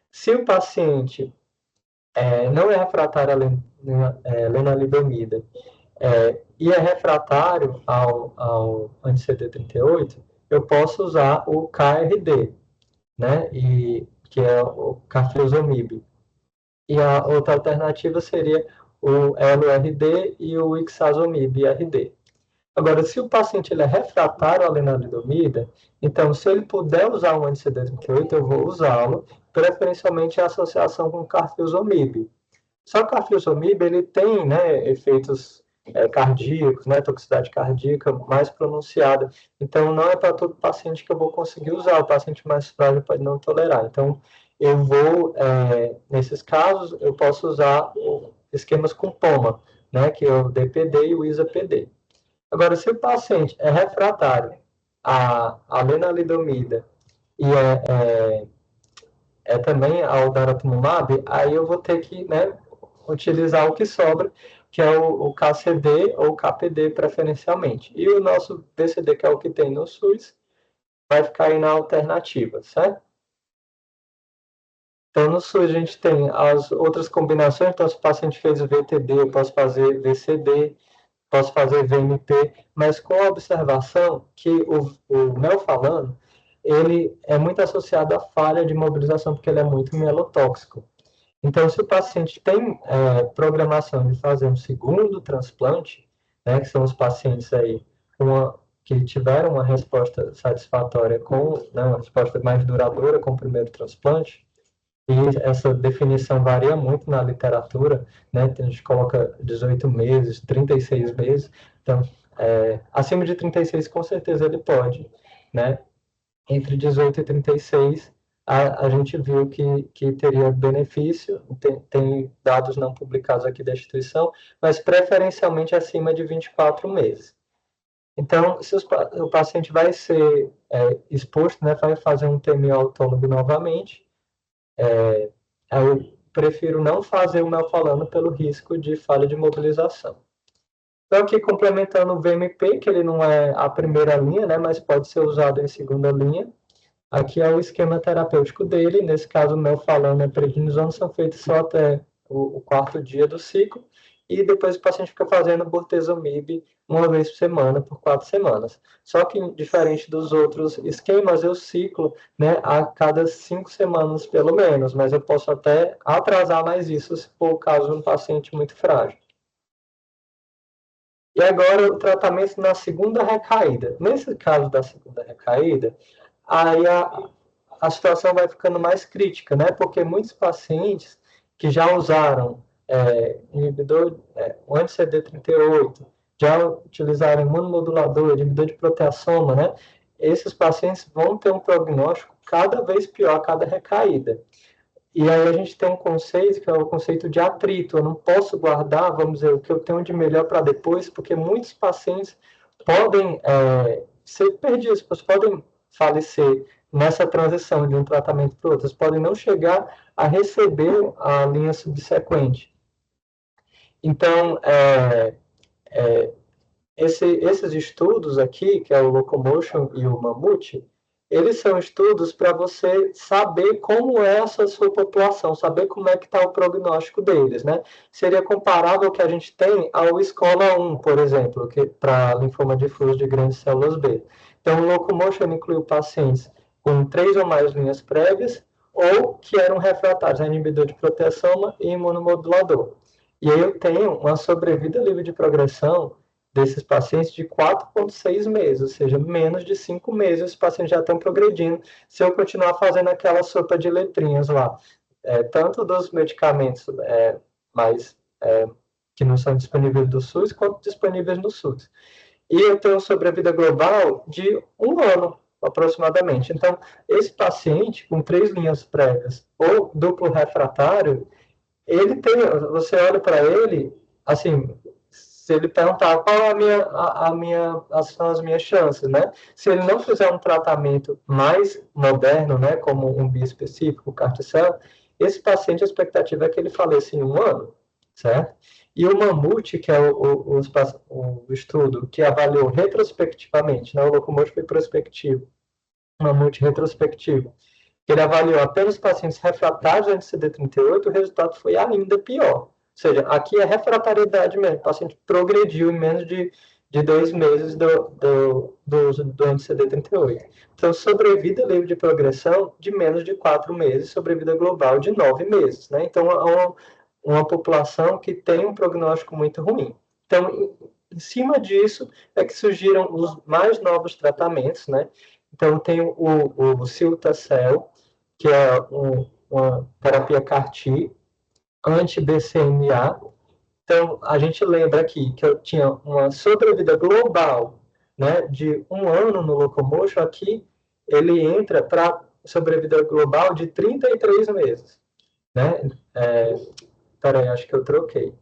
Se o paciente não é refratário à lenalidomida, e é refratário ao anti-CD38, eu posso usar o KRD, né? Que é o carfilzomib. E a outra alternativa seria o LRD e o ixazomib-RD. Agora, se o paciente ele é refratário à lenalidomida, então, se ele puder usar um anti-CD38, eu vou usá-lo, preferencialmente em associação com carfilzomib. Só que o carfilzomib, ele tem, né, efeitos cardíacos, né, toxicidade cardíaca mais pronunciada. Então, não é para todo paciente que eu vou conseguir usar. O paciente mais frágil pode não tolerar. Então, eu vou, nesses casos, eu posso usar esquemas com POMA, né, que é o DPD e o ISA-PD. Agora, se o paciente é refratário à lenalidomida e também ao daratumumab, aí eu vou ter que, né, utilizar o que sobra, que é o KCD ou KPD preferencialmente. E o nosso VCD, que é o que tem no SUS, vai ficar aí na alternativa, certo? Então, no SUS, a gente tem as outras combinações. Então, se o paciente fez VTD, eu posso fazer VCD, posso fazer VMP, mas com a observação que o melfalano, ele é muito associado à falha de mobilização, porque ele é muito mielotóxico. Então, se o paciente tem programação de fazer um segundo transplante, né, que são os pacientes aí que tiveram uma resposta satisfatória uma resposta mais duradoura com o primeiro transplante, e essa definição varia muito na literatura, né? A gente coloca 18 meses, 36 meses. Então, acima de 36, com certeza ele pode, né? Entre 18 e 36, a gente viu que teria benefício, tem dados não publicados aqui da instituição, mas preferencialmente acima de 24 meses. Então, se o paciente vai ser exposto, né, vai fazer um TMO autônomo novamente, eu prefiro não fazer o melfalano pelo risco de falha de mobilização. Então, aqui complementando o VMP, que ele não é a primeira linha, né, mas pode ser usado em segunda linha. Aqui é o esquema terapêutico dele. Nesse caso, o melfalano e prednisona são feitos só até o quarto dia do ciclo. E depois o paciente fica fazendo bortezomib uma vez por semana, por 4 semanas. Só que, diferente dos outros esquemas, eu ciclo, né, a cada 5 semanas, pelo menos. Mas eu posso até atrasar mais isso, se for o caso de um paciente muito frágil. E agora, o tratamento na segunda recaída. Nesse caso da segunda recaída, aí a situação vai ficando mais crítica, né? Porque muitos pacientes que já usaram inibidor, o anti-CD38, já utilizaram imunomodulador, inibidor de proteasoma, né? Esses pacientes vão ter um prognóstico cada vez pior a cada recaída. E aí a gente tem um conceito, que é o conceito de atrito. Eu não posso guardar, vamos dizer, o que eu tenho de melhor para depois, porque muitos pacientes podem ser perdidos, podem falecer nessa transição de um tratamento para o outro. Eles podem não chegar a receber a linha subsequente. Então, esses estudos aqui, que é o Locomotion e o Mammoth, eles são estudos para você saber como é essa sua população, saber como é que está o prognóstico deles, né? Seria comparável ao que a gente tem ao Escola 1, por exemplo, para linfoma difuso de grandes células B. Então, o Locomotion incluiu pacientes com 3 ou mais linhas prévias ou que eram refratários a inibidor de proteasoma e imunomodulador. E aí eu tenho uma sobrevida livre de progressão desses pacientes de 4,6 meses, ou seja, menos de 5 meses, os pacientes já estão progredindo, se eu continuar fazendo aquela sopa de letrinhas lá, tanto dos medicamentos que não são disponíveis do SUS, quanto disponíveis no SUS. E eu tenho sobrevida global de 1 ano, aproximadamente. Então, esse paciente com 3 linhas prévias ou duplo refratário, você olha para ele, assim, se ele perguntar qual são as minhas chances, né? Se ele não fizer um tratamento mais moderno, né, como um biespecífico, carticel, esse paciente, a expectativa é que ele faleça em 1 ano, certo? E o Mammoth, que é o estudo que avaliou retrospectivamente, né? O Locomotion foi prospectivo, o Mammoth retrospectivo, ele avaliou apenas pacientes refratários ao CD38, o resultado foi ainda pior. Ou seja, aqui é refratariedade mesmo, o paciente progrediu em menos de 2 meses do anti-CD38. Então, sobrevida livre de progressão de menos de 4 meses, sobrevida global de 9 meses. Né? Então, é uma população que tem um prognóstico muito ruim. Então, em cima disso, é que surgiram os mais novos tratamentos, né? Então, tem o Cilta-cel, que é uma terapia CAR-T, anti-BCMA. Então, a gente lembra aqui que eu tinha uma sobrevida global, né, de 1 ano no Locomotion. Aqui ele entra para sobrevida global de 33 meses. Né? Peraí, acho que eu troquei.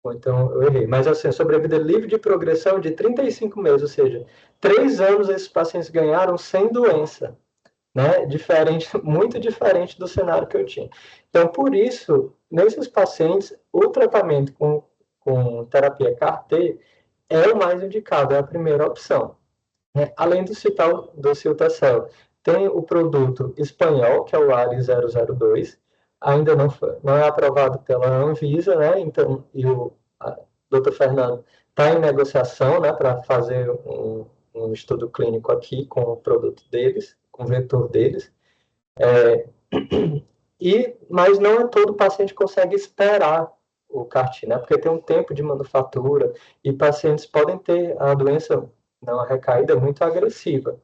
Ou então eu errei. Mas assim, sobrevida livre de progressão de 35 meses, ou seja, 3 anos esses pacientes ganharam sem doença. Né? Muito diferente do cenário que eu tinha. Então, por isso, nesses pacientes, o tratamento com com terapia CAR-T é o mais indicado, é a primeira opção. Além do Cilta-cel, tem o produto espanhol, que é o ARI-002, ainda não é aprovado pela Anvisa, né? Então, o Dr. Fernando está em negociação, né, para fazer um estudo clínico aqui com o produto deles, com o vetor deles. Mas não é todo paciente que consegue esperar o CAR-T, né? Porque tem um tempo de manufatura e pacientes podem ter a doença, não, a recaída muito agressiva,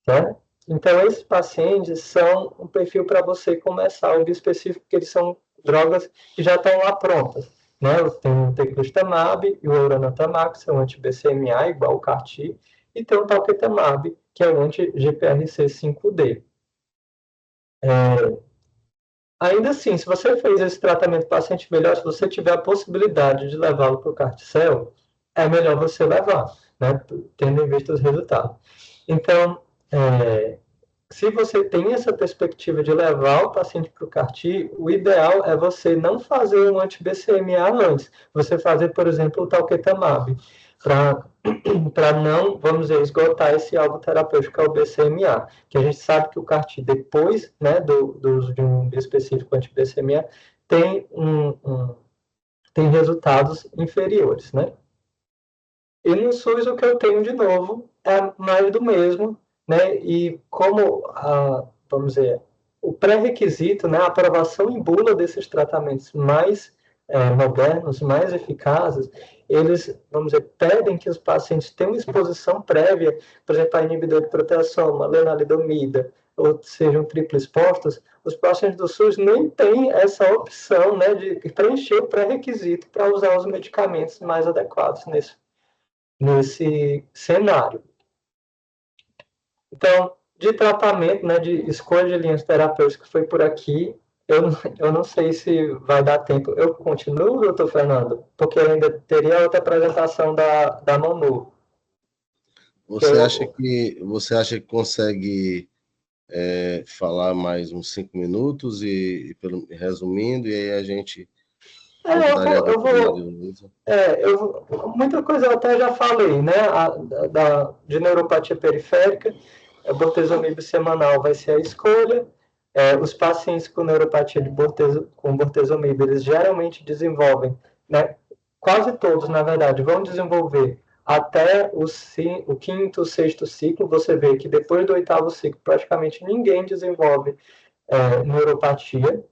né? Então, esses pacientes são um perfil para você começar o bispecífico, porque eles são drogas que já estão lá prontas, né? Tem o teclistamab e o elranatamab, que são anti-BCMA, igual o CAR-T, e tem o talquetamab, que é o anti-GPRC5D. Ainda assim, se você fez esse tratamento paciente melhor, se você tiver a possibilidade de levá-lo para o CAR-T-cell, é melhor você levar, né? Tendo em vista os resultados. Então, se você tem essa perspectiva de levar o paciente para o CAR-T, o ideal é você não fazer um anti-BCMA antes. Você fazer, por exemplo, o talquetamab, para não, vamos dizer, esgotar esse alvo terapêutico, que é o BCMA, que a gente sabe que o CAR-T, depois, né, do uso de um específico anti-BCMA, tem resultados inferiores, né? E no SUS, o que eu tenho de novo é mais do mesmo, né? E como, vamos dizer, o pré-requisito, né, a aprovação em bula desses tratamentos mais modernos, mais eficazes, eles, vamos dizer, pedem que os pacientes tenham exposição prévia, por exemplo, a inibidor de proteasoma, lenalidomida, ou sejam triplo expostos, os pacientes do SUS nem têm essa opção, né, de preencher o pré-requisito para usar os medicamentos mais adequados nesse cenário. Então, de tratamento, né, de escolha de linhas terapêuticas, foi por aqui. Eu não sei se vai dar tempo. Eu continuo, doutor Fernando? Porque ainda teria outra apresentação da Manu. Você acha que consegue falar mais uns 5 minutos resumindo, e aí a gente muita coisa eu até já falei, né? De neuropatia periférica, a bortezomib semanal vai ser a escolha. Os pacientes com neuropatia com bortezomib, eles geralmente desenvolvem, né? Quase todos, na verdade, vão desenvolver até o quinto, sexto ciclo. Você vê que depois do oitavo ciclo, praticamente ninguém desenvolve neuropatia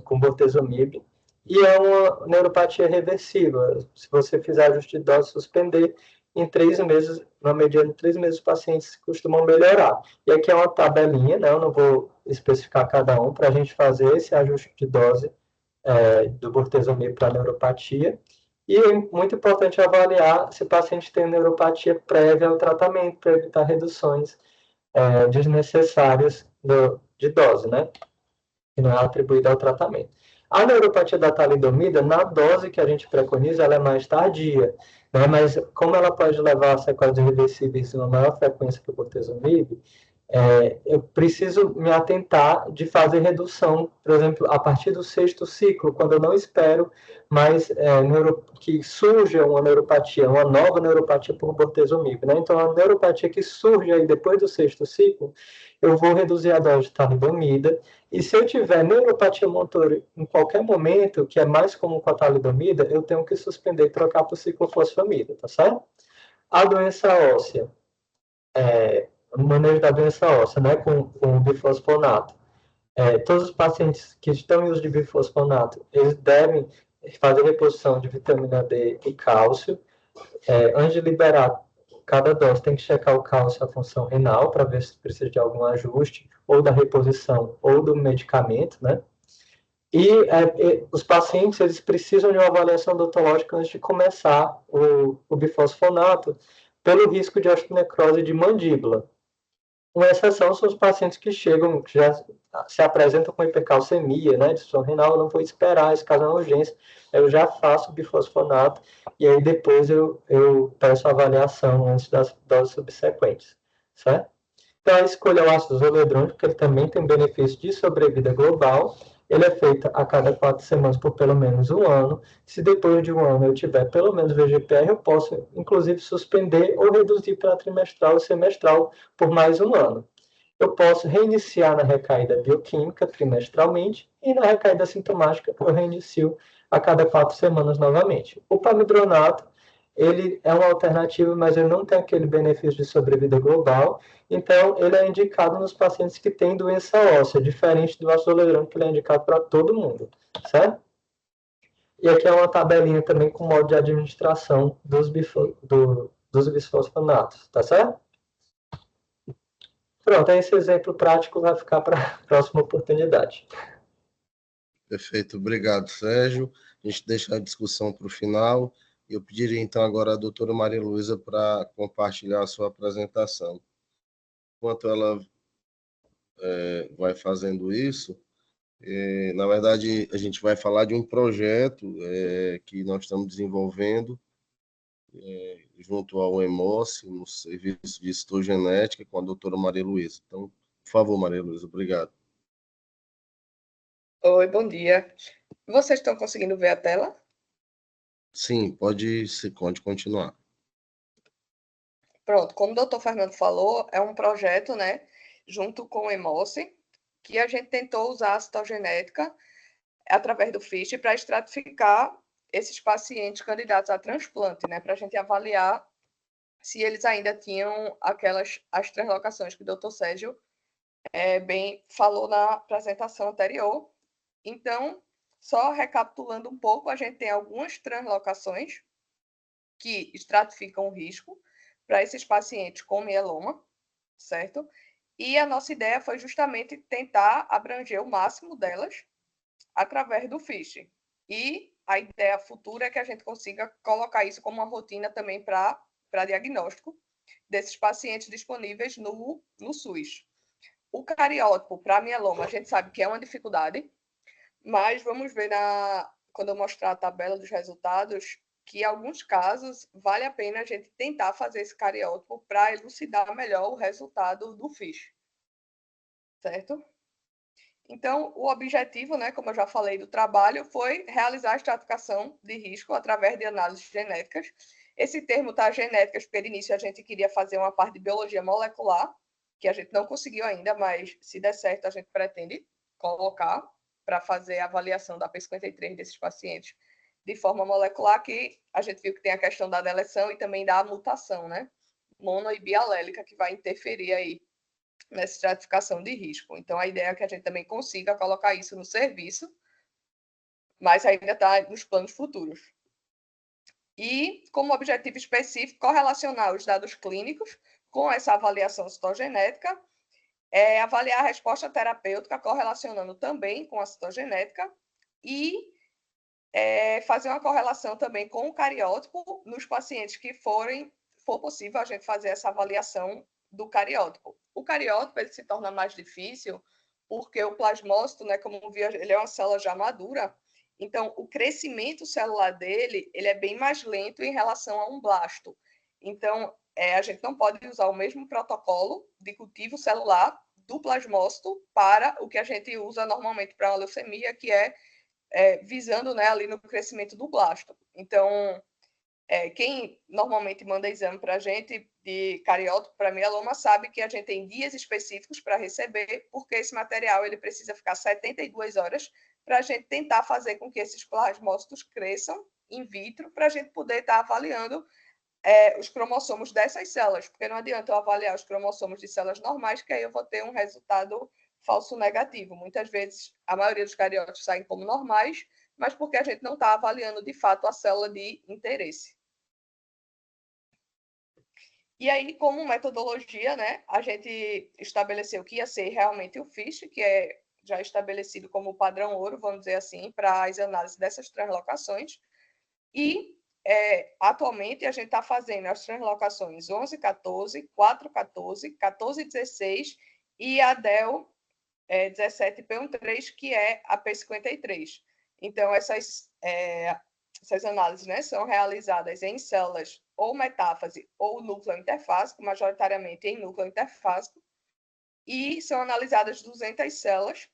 com bortezomib. E é uma neuropatia reversível. Se você fizer ajuste de dose, suspender, em 3 meses, na mediana de 3 meses, os pacientes costumam melhorar. E aqui é uma tabelinha, né? Eu não vou especificar cada um, para a gente fazer esse ajuste de dose do bortezomib para a neuropatia. E é muito importante avaliar se o paciente tem neuropatia prévia ao tratamento, para evitar reduções desnecessárias de dose, né? Que não é atribuída ao tratamento. A neuropatia da talidomida, na dose que a gente preconiza, ela é mais tardia, né? Mas como ela pode levar a sequelas irreversíveis em uma maior frequência que o bortezomib, eu preciso me atentar de fazer redução, por exemplo, a partir do sexto ciclo, quando eu não espero mais que surja uma neuropatia, uma nova neuropatia por bortezomib, né? Então, a neuropatia que surge aí depois do sexto ciclo, eu vou reduzir a dose de talidomida, e se eu tiver neuropatia motora em qualquer momento, que é mais comum com a talidomida, eu tenho que suspender e trocar por ciclofosfamida, tá certo? A doença óssea, o manejo da doença óssea, né, com bifosfonato. Todos os pacientes que estão em uso de bifosfonato, eles devem fazer reposição de vitamina D e cálcio. Antes de liberar cada dose, tem que checar o cálcio e a função renal, para ver se precisa de algum ajuste, ou da reposição, ou do medicamento, né? E os pacientes, eles precisam de uma avaliação odontológica antes de começar o bifosfonato, pelo risco de osteonecrose de mandíbula. Uma exceção são os pacientes que chegam, que já se apresentam com hipercalcemia, né, disfunção renal. Eu não vou esperar, esse caso é uma urgência, eu já faço o bifosfonato, e aí depois eu peço a avaliação antes das doses subsequentes, certo? Então, a escolha é o ácido zoledrônico, porque ele também tem benefício de sobrevida global, Ele é feito a cada 4 semanas por pelo menos um ano. Se depois de um ano eu tiver pelo menos VGPR, eu posso, inclusive, suspender ou reduzir para trimestral ou semestral por mais um ano. Eu posso reiniciar na recaída bioquímica trimestralmente e na recaída sintomática eu reinicio a cada 4 semanas novamente. O pamidronato, ele é uma alternativa, mas ele não tem aquele benefício de sobrevida global, então ele é indicado nos pacientes que têm doença óssea, diferente do ácido hialurônico, que ele é indicado para todo mundo, certo? E aqui é uma tabelinha também com o modo de administração dos bisfosfonatos, tá certo? Pronto, esse exemplo prático vai ficar para a próxima oportunidade. Perfeito, obrigado, Sérgio. A gente deixa a discussão para o final. Eu pediria então agora a doutora Maria Luísa para compartilhar a sua apresentação. Enquanto ela vai fazendo isso, na verdade, a gente vai falar de um projeto que nós estamos desenvolvendo junto ao EMOS, no Serviço de Histogenética, com a doutora Maria Luísa. Então, por favor, Maria Luísa, obrigado. Oi, bom dia. Vocês estão conseguindo ver a tela? Sim, pode continuar. Pronto, como o doutor Fernando falou, é um projeto, né, junto com o EMOS, que a gente tentou usar a citogenética através do FISH para estratificar esses pacientes candidatos a transplante, né, para a gente avaliar se eles ainda tinham as translocações que o doutor Sérgio bem falou na apresentação anterior. Então, só recapitulando um pouco, a gente tem algumas translocações que estratificam o risco para esses pacientes com mieloma, certo? E a nossa ideia foi justamente tentar abranger o máximo delas através do FISH. E a ideia futura é que a gente consiga colocar isso como uma rotina também para diagnóstico desses pacientes disponíveis no SUS. O cariótipo para mieloma, a gente sabe que é uma dificuldade, mas vamos ver quando eu mostrar a tabela dos resultados, que em alguns casos vale a pena a gente tentar fazer esse cariótipo para elucidar melhor o resultado do FISH. Certo? Então, o objetivo, né, como eu já falei, do trabalho foi realizar a estratificação de risco através de análises genéticas. Esse termo tá genéticas, porque no início a gente queria fazer uma parte de biologia molecular, que a gente não conseguiu ainda, mas se der certo a gente pretende colocar para fazer a avaliação da P53 desses pacientes de forma molecular, que a gente viu que tem a questão da deleção e também da mutação, né? Mono e bialélica, que vai interferir aí nessa estratificação de risco. Então, a ideia é que a gente também consiga colocar isso no serviço, mas ainda está nos planos futuros. E, como objetivo específico, correlacionar os dados clínicos com essa avaliação citogenética, avaliar a resposta terapêutica correlacionando também com a citogenética e fazer uma correlação também com o cariótipo nos pacientes que for possível a gente fazer essa avaliação do cariótipo. O cariótipo ele se torna mais difícil porque o plasmócito, né, como viu, ele é uma célula já madura, então o crescimento celular dele ele é bem mais lento em relação a um blasto. Então, a gente não pode usar o mesmo protocolo de cultivo celular do plasmócito para o que a gente usa normalmente para uma leucemia, que visando, né, ali no crescimento do blasto. Então, quem normalmente manda exame para a gente de cariótipo para mieloma sabe que a gente tem dias específicos para receber, porque esse material ele precisa ficar 72 horas para a gente tentar fazer com que esses plasmócitos cresçam in vitro, para a gente poder estar avaliando os cromossomos dessas células, porque não adianta eu avaliar os cromossomos de células normais, que aí eu vou ter um resultado falso negativo. Muitas vezes, a maioria dos cariótipos saem como normais, mas porque a gente não está avaliando, de fato, a célula de interesse. E aí, como metodologia, né, a gente estabeleceu que ia ser realmente o FISH, que é já estabelecido como padrão ouro, vamos dizer assim, para as análises dessas translocações. E, atualmente, a gente está fazendo as translocações 11, 14, 4, 14, 14, 16 e a DEL 17P13, que é a P53. Então, essas análises, né, são realizadas em células ou metáfase ou núcleo interfásico, majoritariamente em núcleo interfásico, e são analisadas 200 células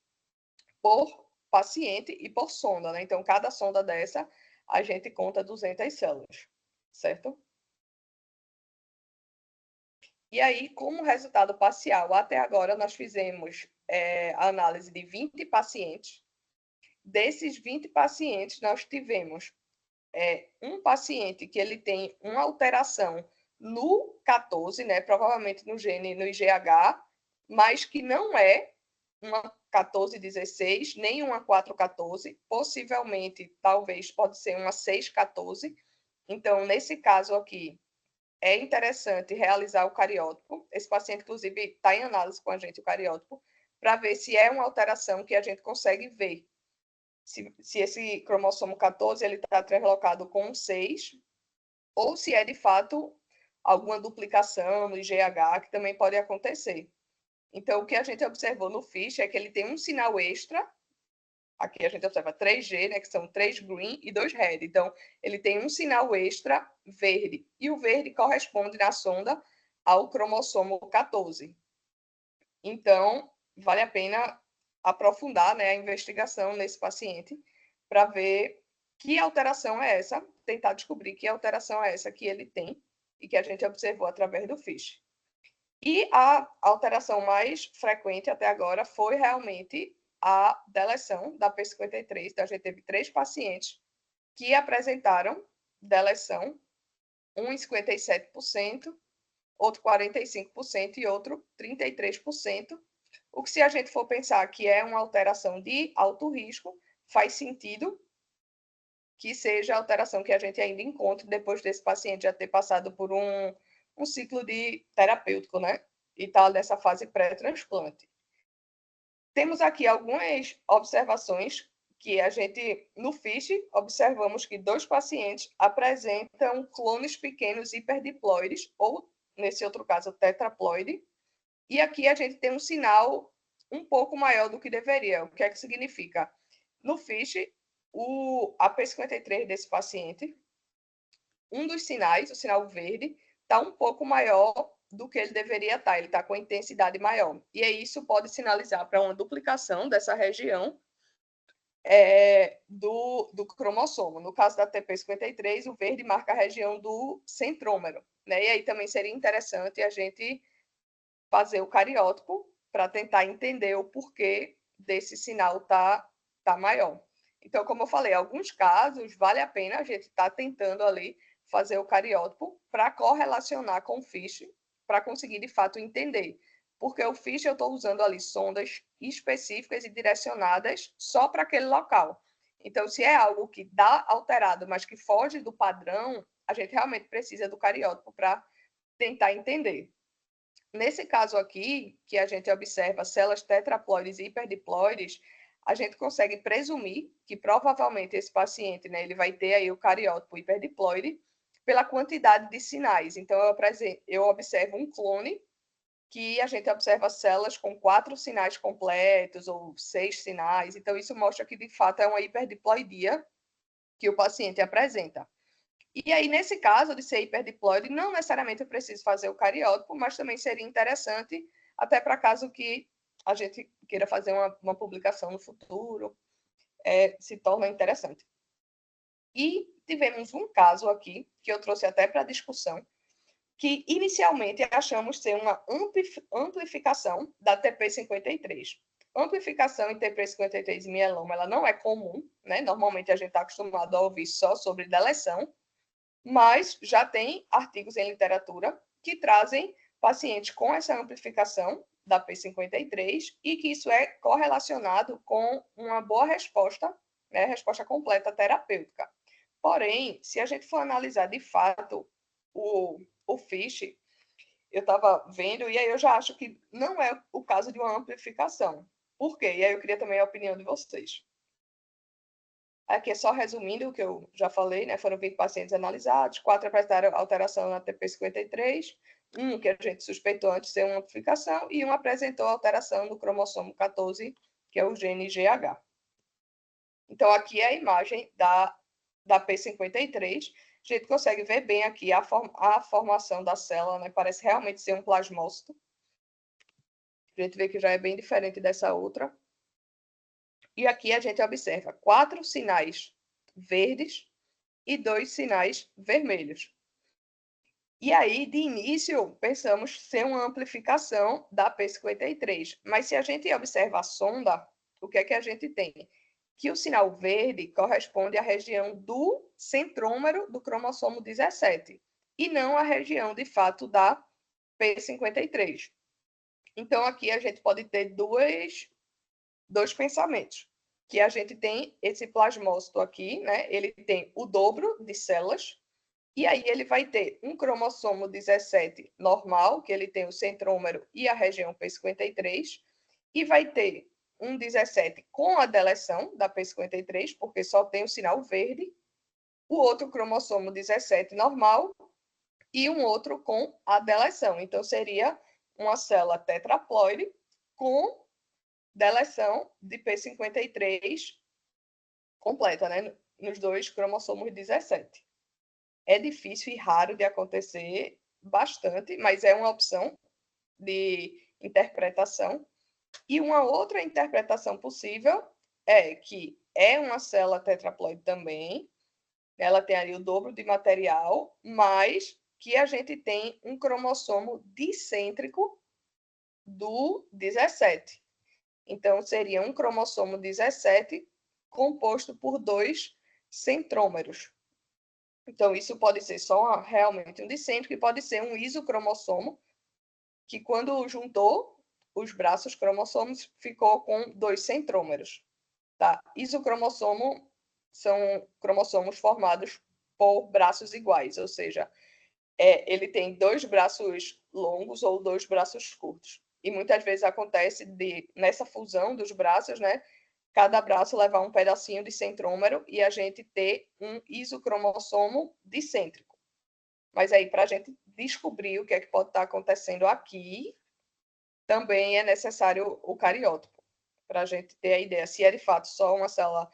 por paciente e por sonda, né? Então, cada sonda dessa, a gente conta 200 células, certo? E aí, como resultado parcial, até agora nós fizemos a análise de 20 pacientes. Desses 20 pacientes, nós tivemos um paciente que ele tem uma alteração no 14, né, provavelmente no gene, no IGH, mas que não é uma 14-16, nem uma 4-14, possivelmente, talvez, pode ser uma 6-14. Então, nesse caso aqui, é interessante realizar o cariótipo. Esse paciente, inclusive, está em análise com a gente, o cariótipo, para ver se é uma alteração que a gente consegue ver. Se esse cromossomo 14 está translocado com um 6, ou se é, de fato, alguma duplicação no IGH, que também pode acontecer. Então, o que a gente observou no FISH é que ele tem um sinal extra. Aqui a gente observa 3G, né, que são 3 green e 2 red. Então, ele tem um sinal extra verde. E o verde corresponde na sonda ao cromossomo 14. Então, vale a pena aprofundar, né, a investigação nesse paciente para ver que alteração é essa, tentar descobrir que alteração é essa que ele tem e que a gente observou através do FISH. E a alteração mais frequente até agora foi realmente a deleção da P53. Então, a gente teve 3 pacientes que apresentaram deleção, um em 57%, outro 45% e outro 33%. O que, se a gente for pensar que é uma alteração de alto risco, faz sentido que seja a alteração que a gente ainda encontre depois desse paciente já ter passado por um ciclo de terapêutico, né? E está nessa fase pré-transplante. Temos aqui algumas observações que a gente, no FISH, observamos que 2 pacientes apresentam clones pequenos hiperdiploides, ou, nesse outro caso, tetraploide. E aqui a gente tem um sinal um pouco maior do que deveria. O que é que significa? No FISH, a P53 desse paciente, um dos sinais, o sinal verde, está um pouco maior do que ele deveria estar. Ele está com intensidade maior. E aí isso pode sinalizar para uma duplicação dessa região do cromossomo. No caso da TP53, o verde marca a região do centrômero, né? E aí também seria interessante a gente fazer o cariótipo para tentar entender o porquê desse sinal tá maior. Então, como eu falei, em alguns casos vale a pena a gente estar tentando ali fazer o cariótipo para correlacionar com o FISH, para conseguir de fato entender. Porque o FISH eu estou usando ali sondas específicas e direcionadas só para aquele local. Então, se é algo que dá alterado, mas que foge do padrão, a gente realmente precisa do cariótipo para tentar entender. Nesse caso aqui, que a gente observa células tetraploides e hiperdiploides, a gente consegue presumir que provavelmente esse paciente, né, ele vai ter aí o cariótipo hiperdiploide pela quantidade de sinais. Então, eu observo um clone que a gente observa células com 4 sinais completos ou 6 sinais. Então, isso mostra que, de fato, é uma hiperdiploidia que o paciente apresenta. E aí, nesse caso de ser hiperdiploide, não necessariamente eu preciso fazer o cariótipo, mas também seria interessante, até para caso que a gente queira fazer uma publicação no futuro, se torna interessante. E tivemos um caso aqui, que eu trouxe até para discussão, que inicialmente achamos ser uma amplificação da TP53. Amplificação em TP53 em mieloma, ela não é comum, né? Normalmente a gente está acostumado a ouvir só sobre deleção, mas já tem artigos em literatura que trazem pacientes com essa amplificação da P53 e que isso é correlacionado com uma boa resposta, né, resposta completa terapêutica. Porém, se a gente for analisar de fato o FISH, eu estava vendo, e aí eu já acho que não é o caso de uma amplificação. Por quê? E aí eu queria também a opinião de vocês. Aqui é só resumindo o que eu já falei, né? Foram 20 pacientes analisados, 4 apresentaram alteração na TP53, um que a gente suspeitou antes de ser uma amplificação e um apresentou alteração no cromossomo 14, que é o gene GH. Então, aqui é a imagem da P53. A gente consegue ver bem aqui a formação da célula, né? Parece realmente ser um plasmócito. A gente vê que já é bem diferente dessa outra. E aqui a gente observa 4 sinais verdes e 2 sinais vermelhos. E aí, de início, pensamos ser uma amplificação da P53. Mas se a gente observa a sonda, o que é que a gente tem? Que o sinal verde corresponde à região do centrômero do cromossomo 17 e não à região, de fato, da P53. Então, aqui a gente pode ter dois pensamentos. Que a gente tem esse plasmócito aqui, né? Ele tem o dobro de células, e aí ele vai ter um cromossomo 17 normal, que ele tem o centrômero e a região P53, e vai ter um 17 com a deleção da P53, porque só tem o sinal verde, o outro cromossomo 17 normal e um outro com a deleção. Então, seria uma célula tetraploide com deleção de P53 completa, né? Nos 2 cromossomos 17. É difícil e raro de acontecer, bastante, mas é uma opção de interpretação. E uma outra interpretação possível é que é uma célula tetraploide também, ela tem ali o dobro de material, mas que a gente tem um cromossomo dicêntrico do 17. Então, seria um cromossomo 17 composto por 2 centrômeros. Então, isso pode ser só realmente um dicêntrico e pode ser um isocromossomo, que quando juntou os braços cromossomos, ficou com 2 centrômeros. Tá? Isocromossomo são cromossomos formados por braços iguais, ou seja, ele tem 2 braços longos ou 2 braços curtos. E muitas vezes acontece nessa fusão dos braços, né? Cada braço levar um pedacinho de centrômero e a gente ter um isocromossomo dicêntrico. Mas aí, para a gente descobrir o que é que pode estar acontecendo aqui, também é necessário o cariótipo, para a gente ter a ideia se é de fato só uma célula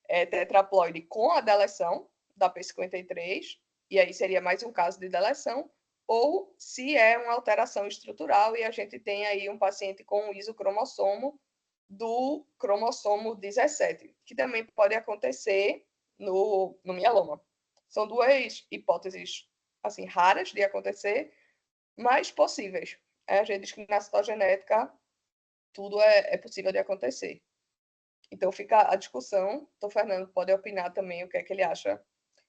tetraploide com a deleção da P53, e aí seria mais um caso de deleção, ou se é uma alteração estrutural e a gente tem aí um paciente com um isocromossomo do cromossomo 17, que também pode acontecer no mieloma. São 2 hipóteses assim, raras de acontecer, mas possíveis. A gente diz que na citogenética tudo é possível de acontecer. Então fica a discussão. O Fernando pode opinar também o que é que ele acha.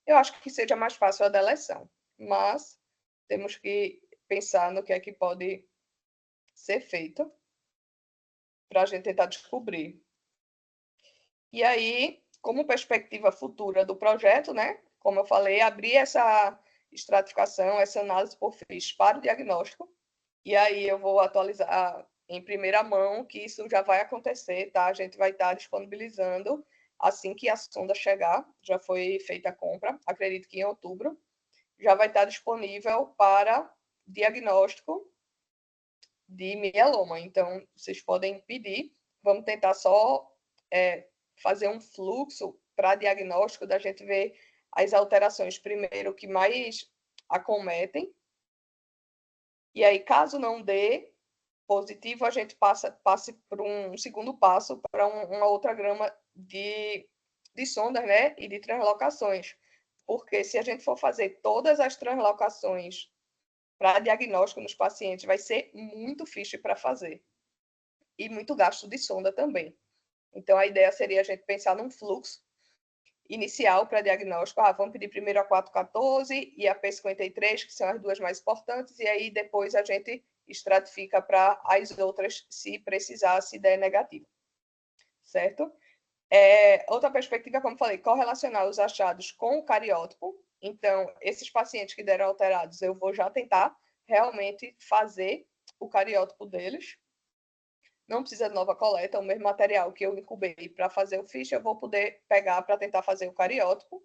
Eu acho que seja mais fácil a deleção, mas temos que pensar no que é que pode ser feito para a gente tentar descobrir. E aí, como perspectiva futura do projeto, né? Como eu falei, abrir essa estratificação, essa análise por FISH para o diagnóstico. E aí eu vou atualizar em primeira mão que isso já vai acontecer, tá? A gente vai estar disponibilizando assim que a sonda chegar. Já foi feita a compra, acredito que em outubro. Já vai estar disponível para diagnóstico de mieloma. Então, vocês podem pedir. Vamos tentar só fazer um fluxo para diagnóstico, da gente ver as alterações primeiro que mais acometem. E aí, caso não dê positivo, a gente passe por um segundo passo para uma outra grama de sondas, né? E de translocações. Porque se a gente for fazer todas as translocações para diagnóstico nos pacientes, vai ser muito fixe para fazer. E muito gasto de sonda também. Então, a ideia seria a gente pensar num fluxo inicial para diagnóstico. Vamos pedir primeiro a 414 e a P53, que são as duas mais importantes, e aí depois a gente estratifica para as outras, se precisar, se der negativo. Certo? Outra perspectiva, como falei, correlacionar os achados com o cariótipo. Então, esses pacientes que deram alterados, eu vou já tentar realmente fazer o cariótipo deles. Não precisa de nova coleta, o mesmo material que eu incubei para fazer o FISH, eu vou poder pegar para tentar fazer o cariótipo.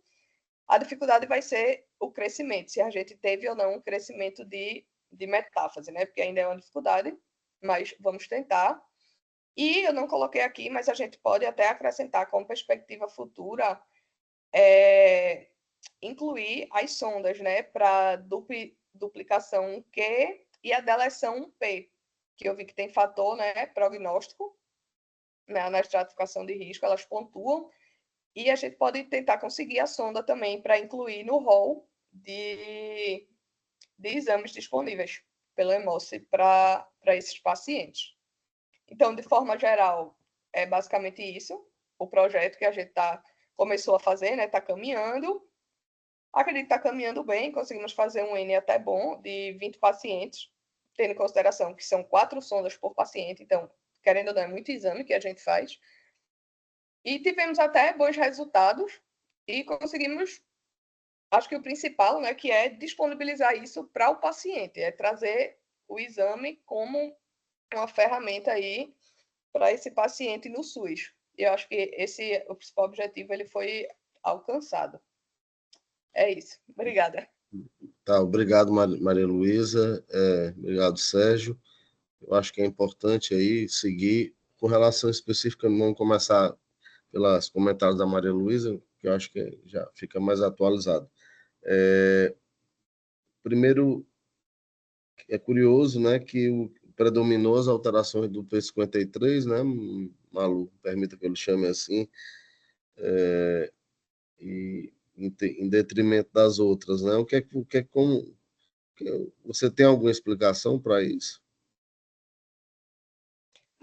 A dificuldade vai ser o crescimento, se a gente teve ou não um crescimento de metáfase, né? Porque ainda é uma dificuldade, mas vamos tentar. E eu não coloquei aqui, mas a gente pode até acrescentar como perspectiva futura, incluir as sondas, né? Para duplicação Q e a deleção P, que eu vi que tem fator, né, prognóstico né, na estratificação de risco, elas pontuam, e a gente pode tentar conseguir a sonda também para incluir no rol de exames disponíveis pelo EMOSSE para esses pacientes. Então, de forma geral, é basicamente isso, o projeto que a gente começou a fazer, né, está caminhando. Acredito que está caminhando bem, conseguimos fazer um N até bom, de 20 pacientes, tendo em consideração que são 4 sondas por paciente, então, querendo ou não, é muito exame que a gente faz. E tivemos até bons resultados e conseguimos, acho que o principal, né, que é disponibilizar isso para o paciente, é trazer o exame como uma ferramenta aí para esse paciente no SUS. E eu acho que o principal objetivo ele foi alcançado. É isso. Obrigada. Tá, obrigado, Maria Luísa. Obrigado, Sérgio. Eu acho que é importante aí seguir com relação específica, vamos começar pelos comentários da Maria Luísa, que eu acho que já fica mais atualizado. Primeiro, é curioso, né, que predominou as alterações do P53, né, Malu, permita que eu lhe chame assim, e em detrimento das outras, né? Você tem alguma explicação para isso?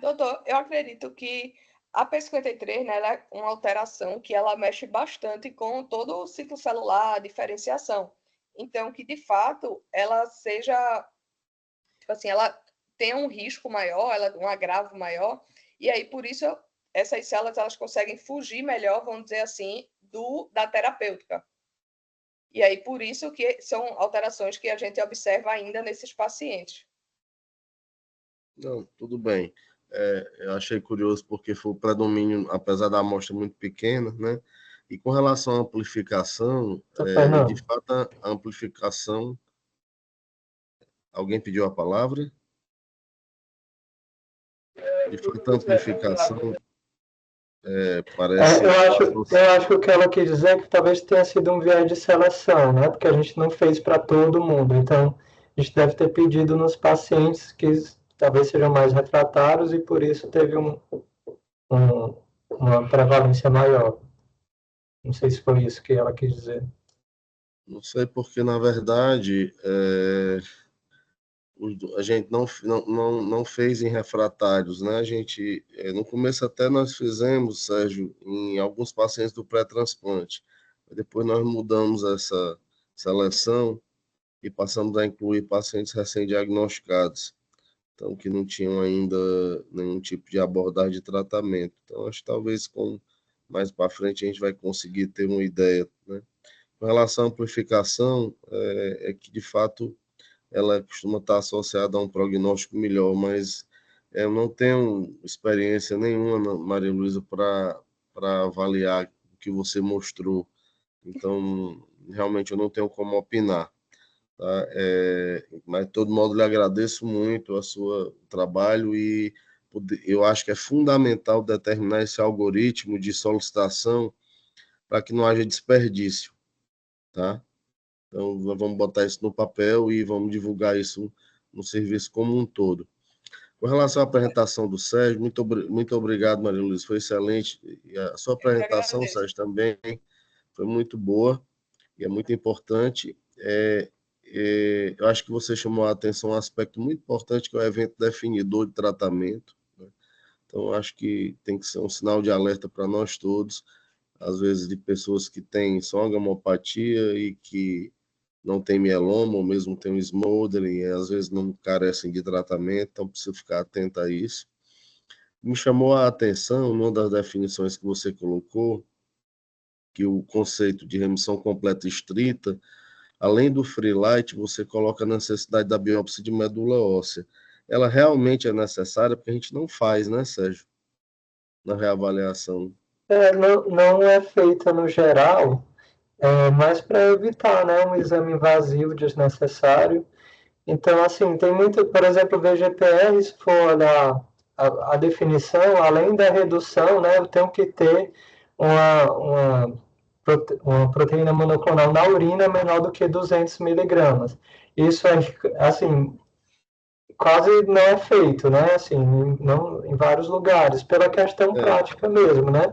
Doutor, eu acredito que a P53, né, ela é uma alteração que ela mexe bastante com todo o ciclo celular, a diferenciação. Então, que de fato ela seja, tipo assim, ela tem um risco maior, um agravo maior, e aí por isso essas células elas conseguem fugir melhor, vamos dizer assim, da terapêutica. E aí por isso que são alterações que a gente observa ainda nesses pacientes. Não, tudo bem. Eu achei curioso porque foi o predomínio, apesar da amostra muito pequena, né? E com relação à amplificação, de fato, a amplificação. Alguém pediu a palavra? De fato, a amplificação parece. Eu acho que o que ela quis dizer é que talvez tenha sido um viés de seleção, né? Porque a gente não fez para todo mundo. Então, a gente deve ter pedido nos pacientes que talvez sejam mais refratários e por isso teve uma prevalência maior. Não sei se foi isso que ela quis dizer. Não sei porque, na verdade, a gente não fez em refratários, né? A gente, no começo até nós fizemos, Sérgio, em alguns pacientes do pré-transplante. Depois nós mudamos essa seleção e passamos a incluir pacientes recém-diagnosticados, então que não tinham ainda nenhum tipo de abordagem de tratamento. Então, acho que talvez mais para frente a gente vai conseguir ter uma ideia, né? Com relação à amplificação, que de fato ela costuma estar associada a um prognóstico melhor, mas eu não tenho experiência nenhuma, Maria Luísa, para avaliar o que você mostrou. Então, realmente eu não tenho como opinar. Tá? Mas, de todo modo, lhe agradeço muito o seu trabalho e eu acho que é fundamental determinar esse algoritmo de solicitação para que não haja desperdício, tá? Então, vamos botar isso no papel e vamos divulgar isso no serviço como um todo. Com relação à apresentação do Sérgio, muito obrigado, Maria Luísa, foi excelente. E a sua apresentação, Sérgio, também foi muito boa e é muito importante. Eu acho que você chamou a atenção a um aspecto muito importante, que é o evento definidor de tratamento, né? Então, acho que tem que ser um sinal de alerta para nós todos, às vezes de pessoas que têm só uma gamopatia e que não tem mieloma, ou mesmo tem um smoldering, e às vezes não carecem de tratamento, então precisa ficar atento a isso. Me chamou a atenção, uma das definições que você colocou, que o conceito de remissão completa e estrita, além do free light, você coloca a necessidade da biópsia de medula óssea. Ela realmente é necessária, porque a gente não faz, né, Sérgio? Na reavaliação. Não é feita no geral, mas para evitar, né, um exame invasivo desnecessário. Então, assim, tem muito, por exemplo, o VGPR, se for olhar a definição, além da redução, né, eu tenho que ter uma proteína monoclonal na urina menor do que 200 miligramas. Isso é, assim, quase não é feito, né? Assim, não, em vários lugares, pela questão prática mesmo, né?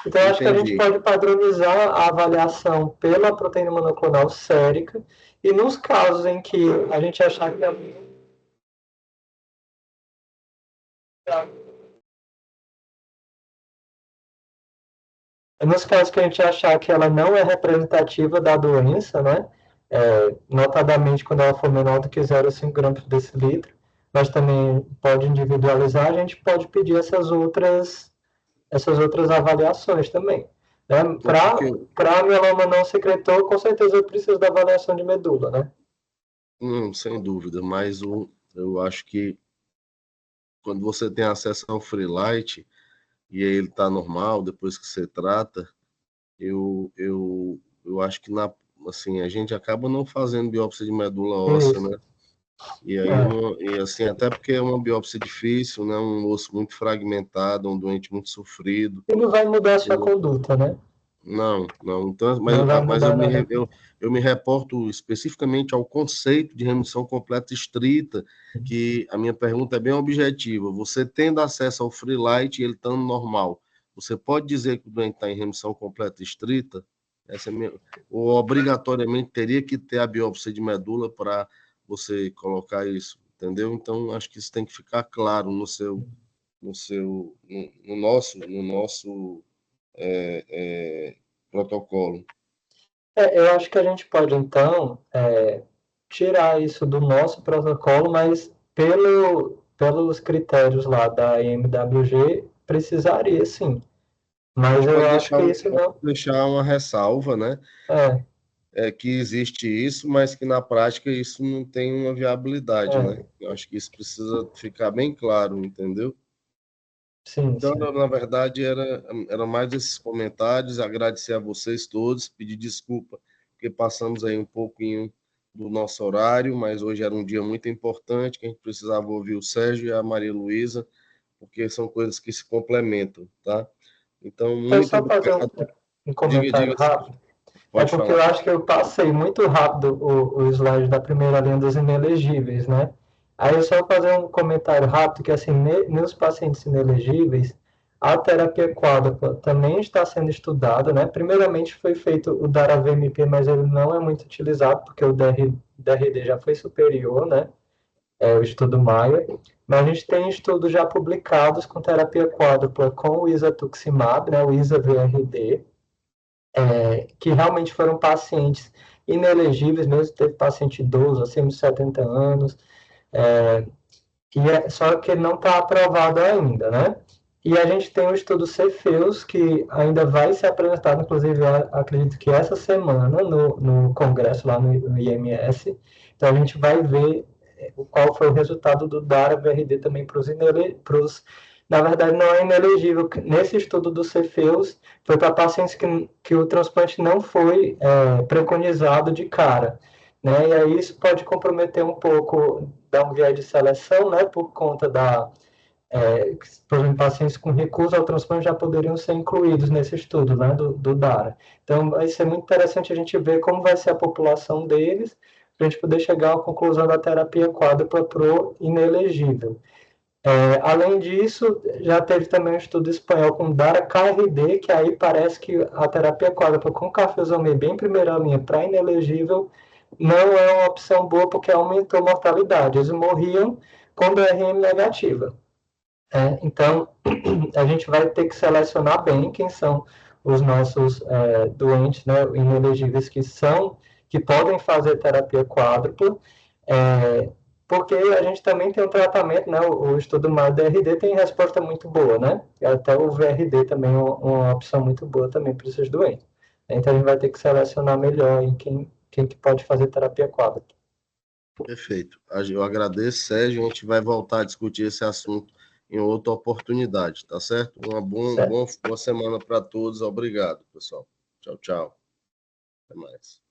Então, acho que a gente entendi. pode padronizar a avaliação pela proteína monoclonal sérica, e nos casos em que a gente achar que nos casos que a gente achar que ela não é representativa da doença, né? Notadamente quando ela for menor do que 0,5 gramas por decilitro, mas também pode individualizar, a gente pode pedir essas outras avaliações também. Né? Para mieloma não secretor, com certeza eu preciso da avaliação de medula, né? Sem dúvida, mas eu acho que quando você tem acesso ao free light e aí ele está normal depois que você trata, eu acho que assim, a gente acaba não fazendo biópsia de medula óssea, né? E aí, e assim, até porque é uma biópsia difícil, né? Um osso muito fragmentado, um doente muito sofrido. E não vai mudar a sua conduta, né? Não. Então, Não mas eu me reporto especificamente ao conceito de remissão completa estrita, que a minha pergunta é bem objetiva. Você tendo acesso ao free light e ele estando normal, você pode dizer que o doente está em remissão completa estrita? Essa é ou obrigatoriamente teria que ter a biópsia de medula para você colocar isso, entendeu? Então, acho que isso tem que ficar claro no nosso protocolo. Eu acho que a gente pode, então, tirar isso do nosso protocolo, mas pelos critérios lá da IMWG, precisaria sim. Mas eu acho que isso não. Deixar uma ressalva, né? Que existe isso, mas que na prática isso não tem uma viabilidade, né? Eu acho que isso precisa ficar bem claro, entendeu? Sim, então, sim. na verdade, era mais esses comentários, agradecer a vocês todos, pedir desculpa, porque passamos aí um pouquinho do nosso horário, mas hoje era um dia muito importante, que a gente precisava ouvir o Sérgio e a Maria Luísa, porque são coisas que se complementam, tá? Então, muito só fazer obrigado. um comentário rápido. Pode porque falar. eu acho que eu passei muito rápido o slide da primeira linha dos inelegíveis, né? Aí eu só fazer um comentário rápido, que assim, nos pacientes inelegíveis, a terapia quádrupla também está sendo estudada, né? Primeiramente foi feito o DARA-VMP, mas ele não é muito utilizado, porque o DRD já foi superior, né? O estudo Maia. Mas a gente tem estudos já publicados com terapia quádrupla com o isatuximab, né? O ISA-VRD, que realmente foram pacientes inelegíveis, mesmo teve paciente idoso, acima de 70 anos, só que ele não está aprovado ainda, né? E a gente tem o estudo Cefeus, que ainda vai ser apresentado, inclusive, acredito que essa semana, no congresso lá no IMS. Então, a gente vai ver qual foi o resultado do DARA-VRD também para os na verdade, não é inelegível. Nesse estudo do Cefeus, foi para pacientes que o transplante não foi preconizado de cara. Né? E aí isso pode comprometer um pouco, dar um viés de seleção, né? Por conta por exemplo, pacientes com recusa ao transplante já poderiam ser incluídos nesse estudo, né? Do DARA. Então, vai ser muito interessante a gente ver como vai ser a população deles, para a gente poder chegar à conclusão da terapia quádrupla pro inelegível. Além disso, já teve também um estudo espanhol com DARA-KRD, que aí parece que a terapia quádrupla com carfilzomib bem primeira linha para inelegível não é uma opção boa, porque aumentou a mortalidade. Eles morriam com DRM negativa. Então, a gente vai ter que selecionar bem quem são os nossos doentes, né, inelegíveis que podem fazer terapia quádrupla, porque a gente também tem um tratamento, né, o estudo MAD-DRD tem resposta muito boa, né, e até o VRD também é uma opção muito boa também para esses doentes. Então, a gente vai ter que selecionar melhor em quem que pode fazer terapia quádrupla. Perfeito. Eu agradeço, Sérgio. A gente vai voltar a discutir esse assunto em outra oportunidade, tá certo? Uma boa semana para todos. Obrigado, pessoal. Tchau, tchau. Até mais.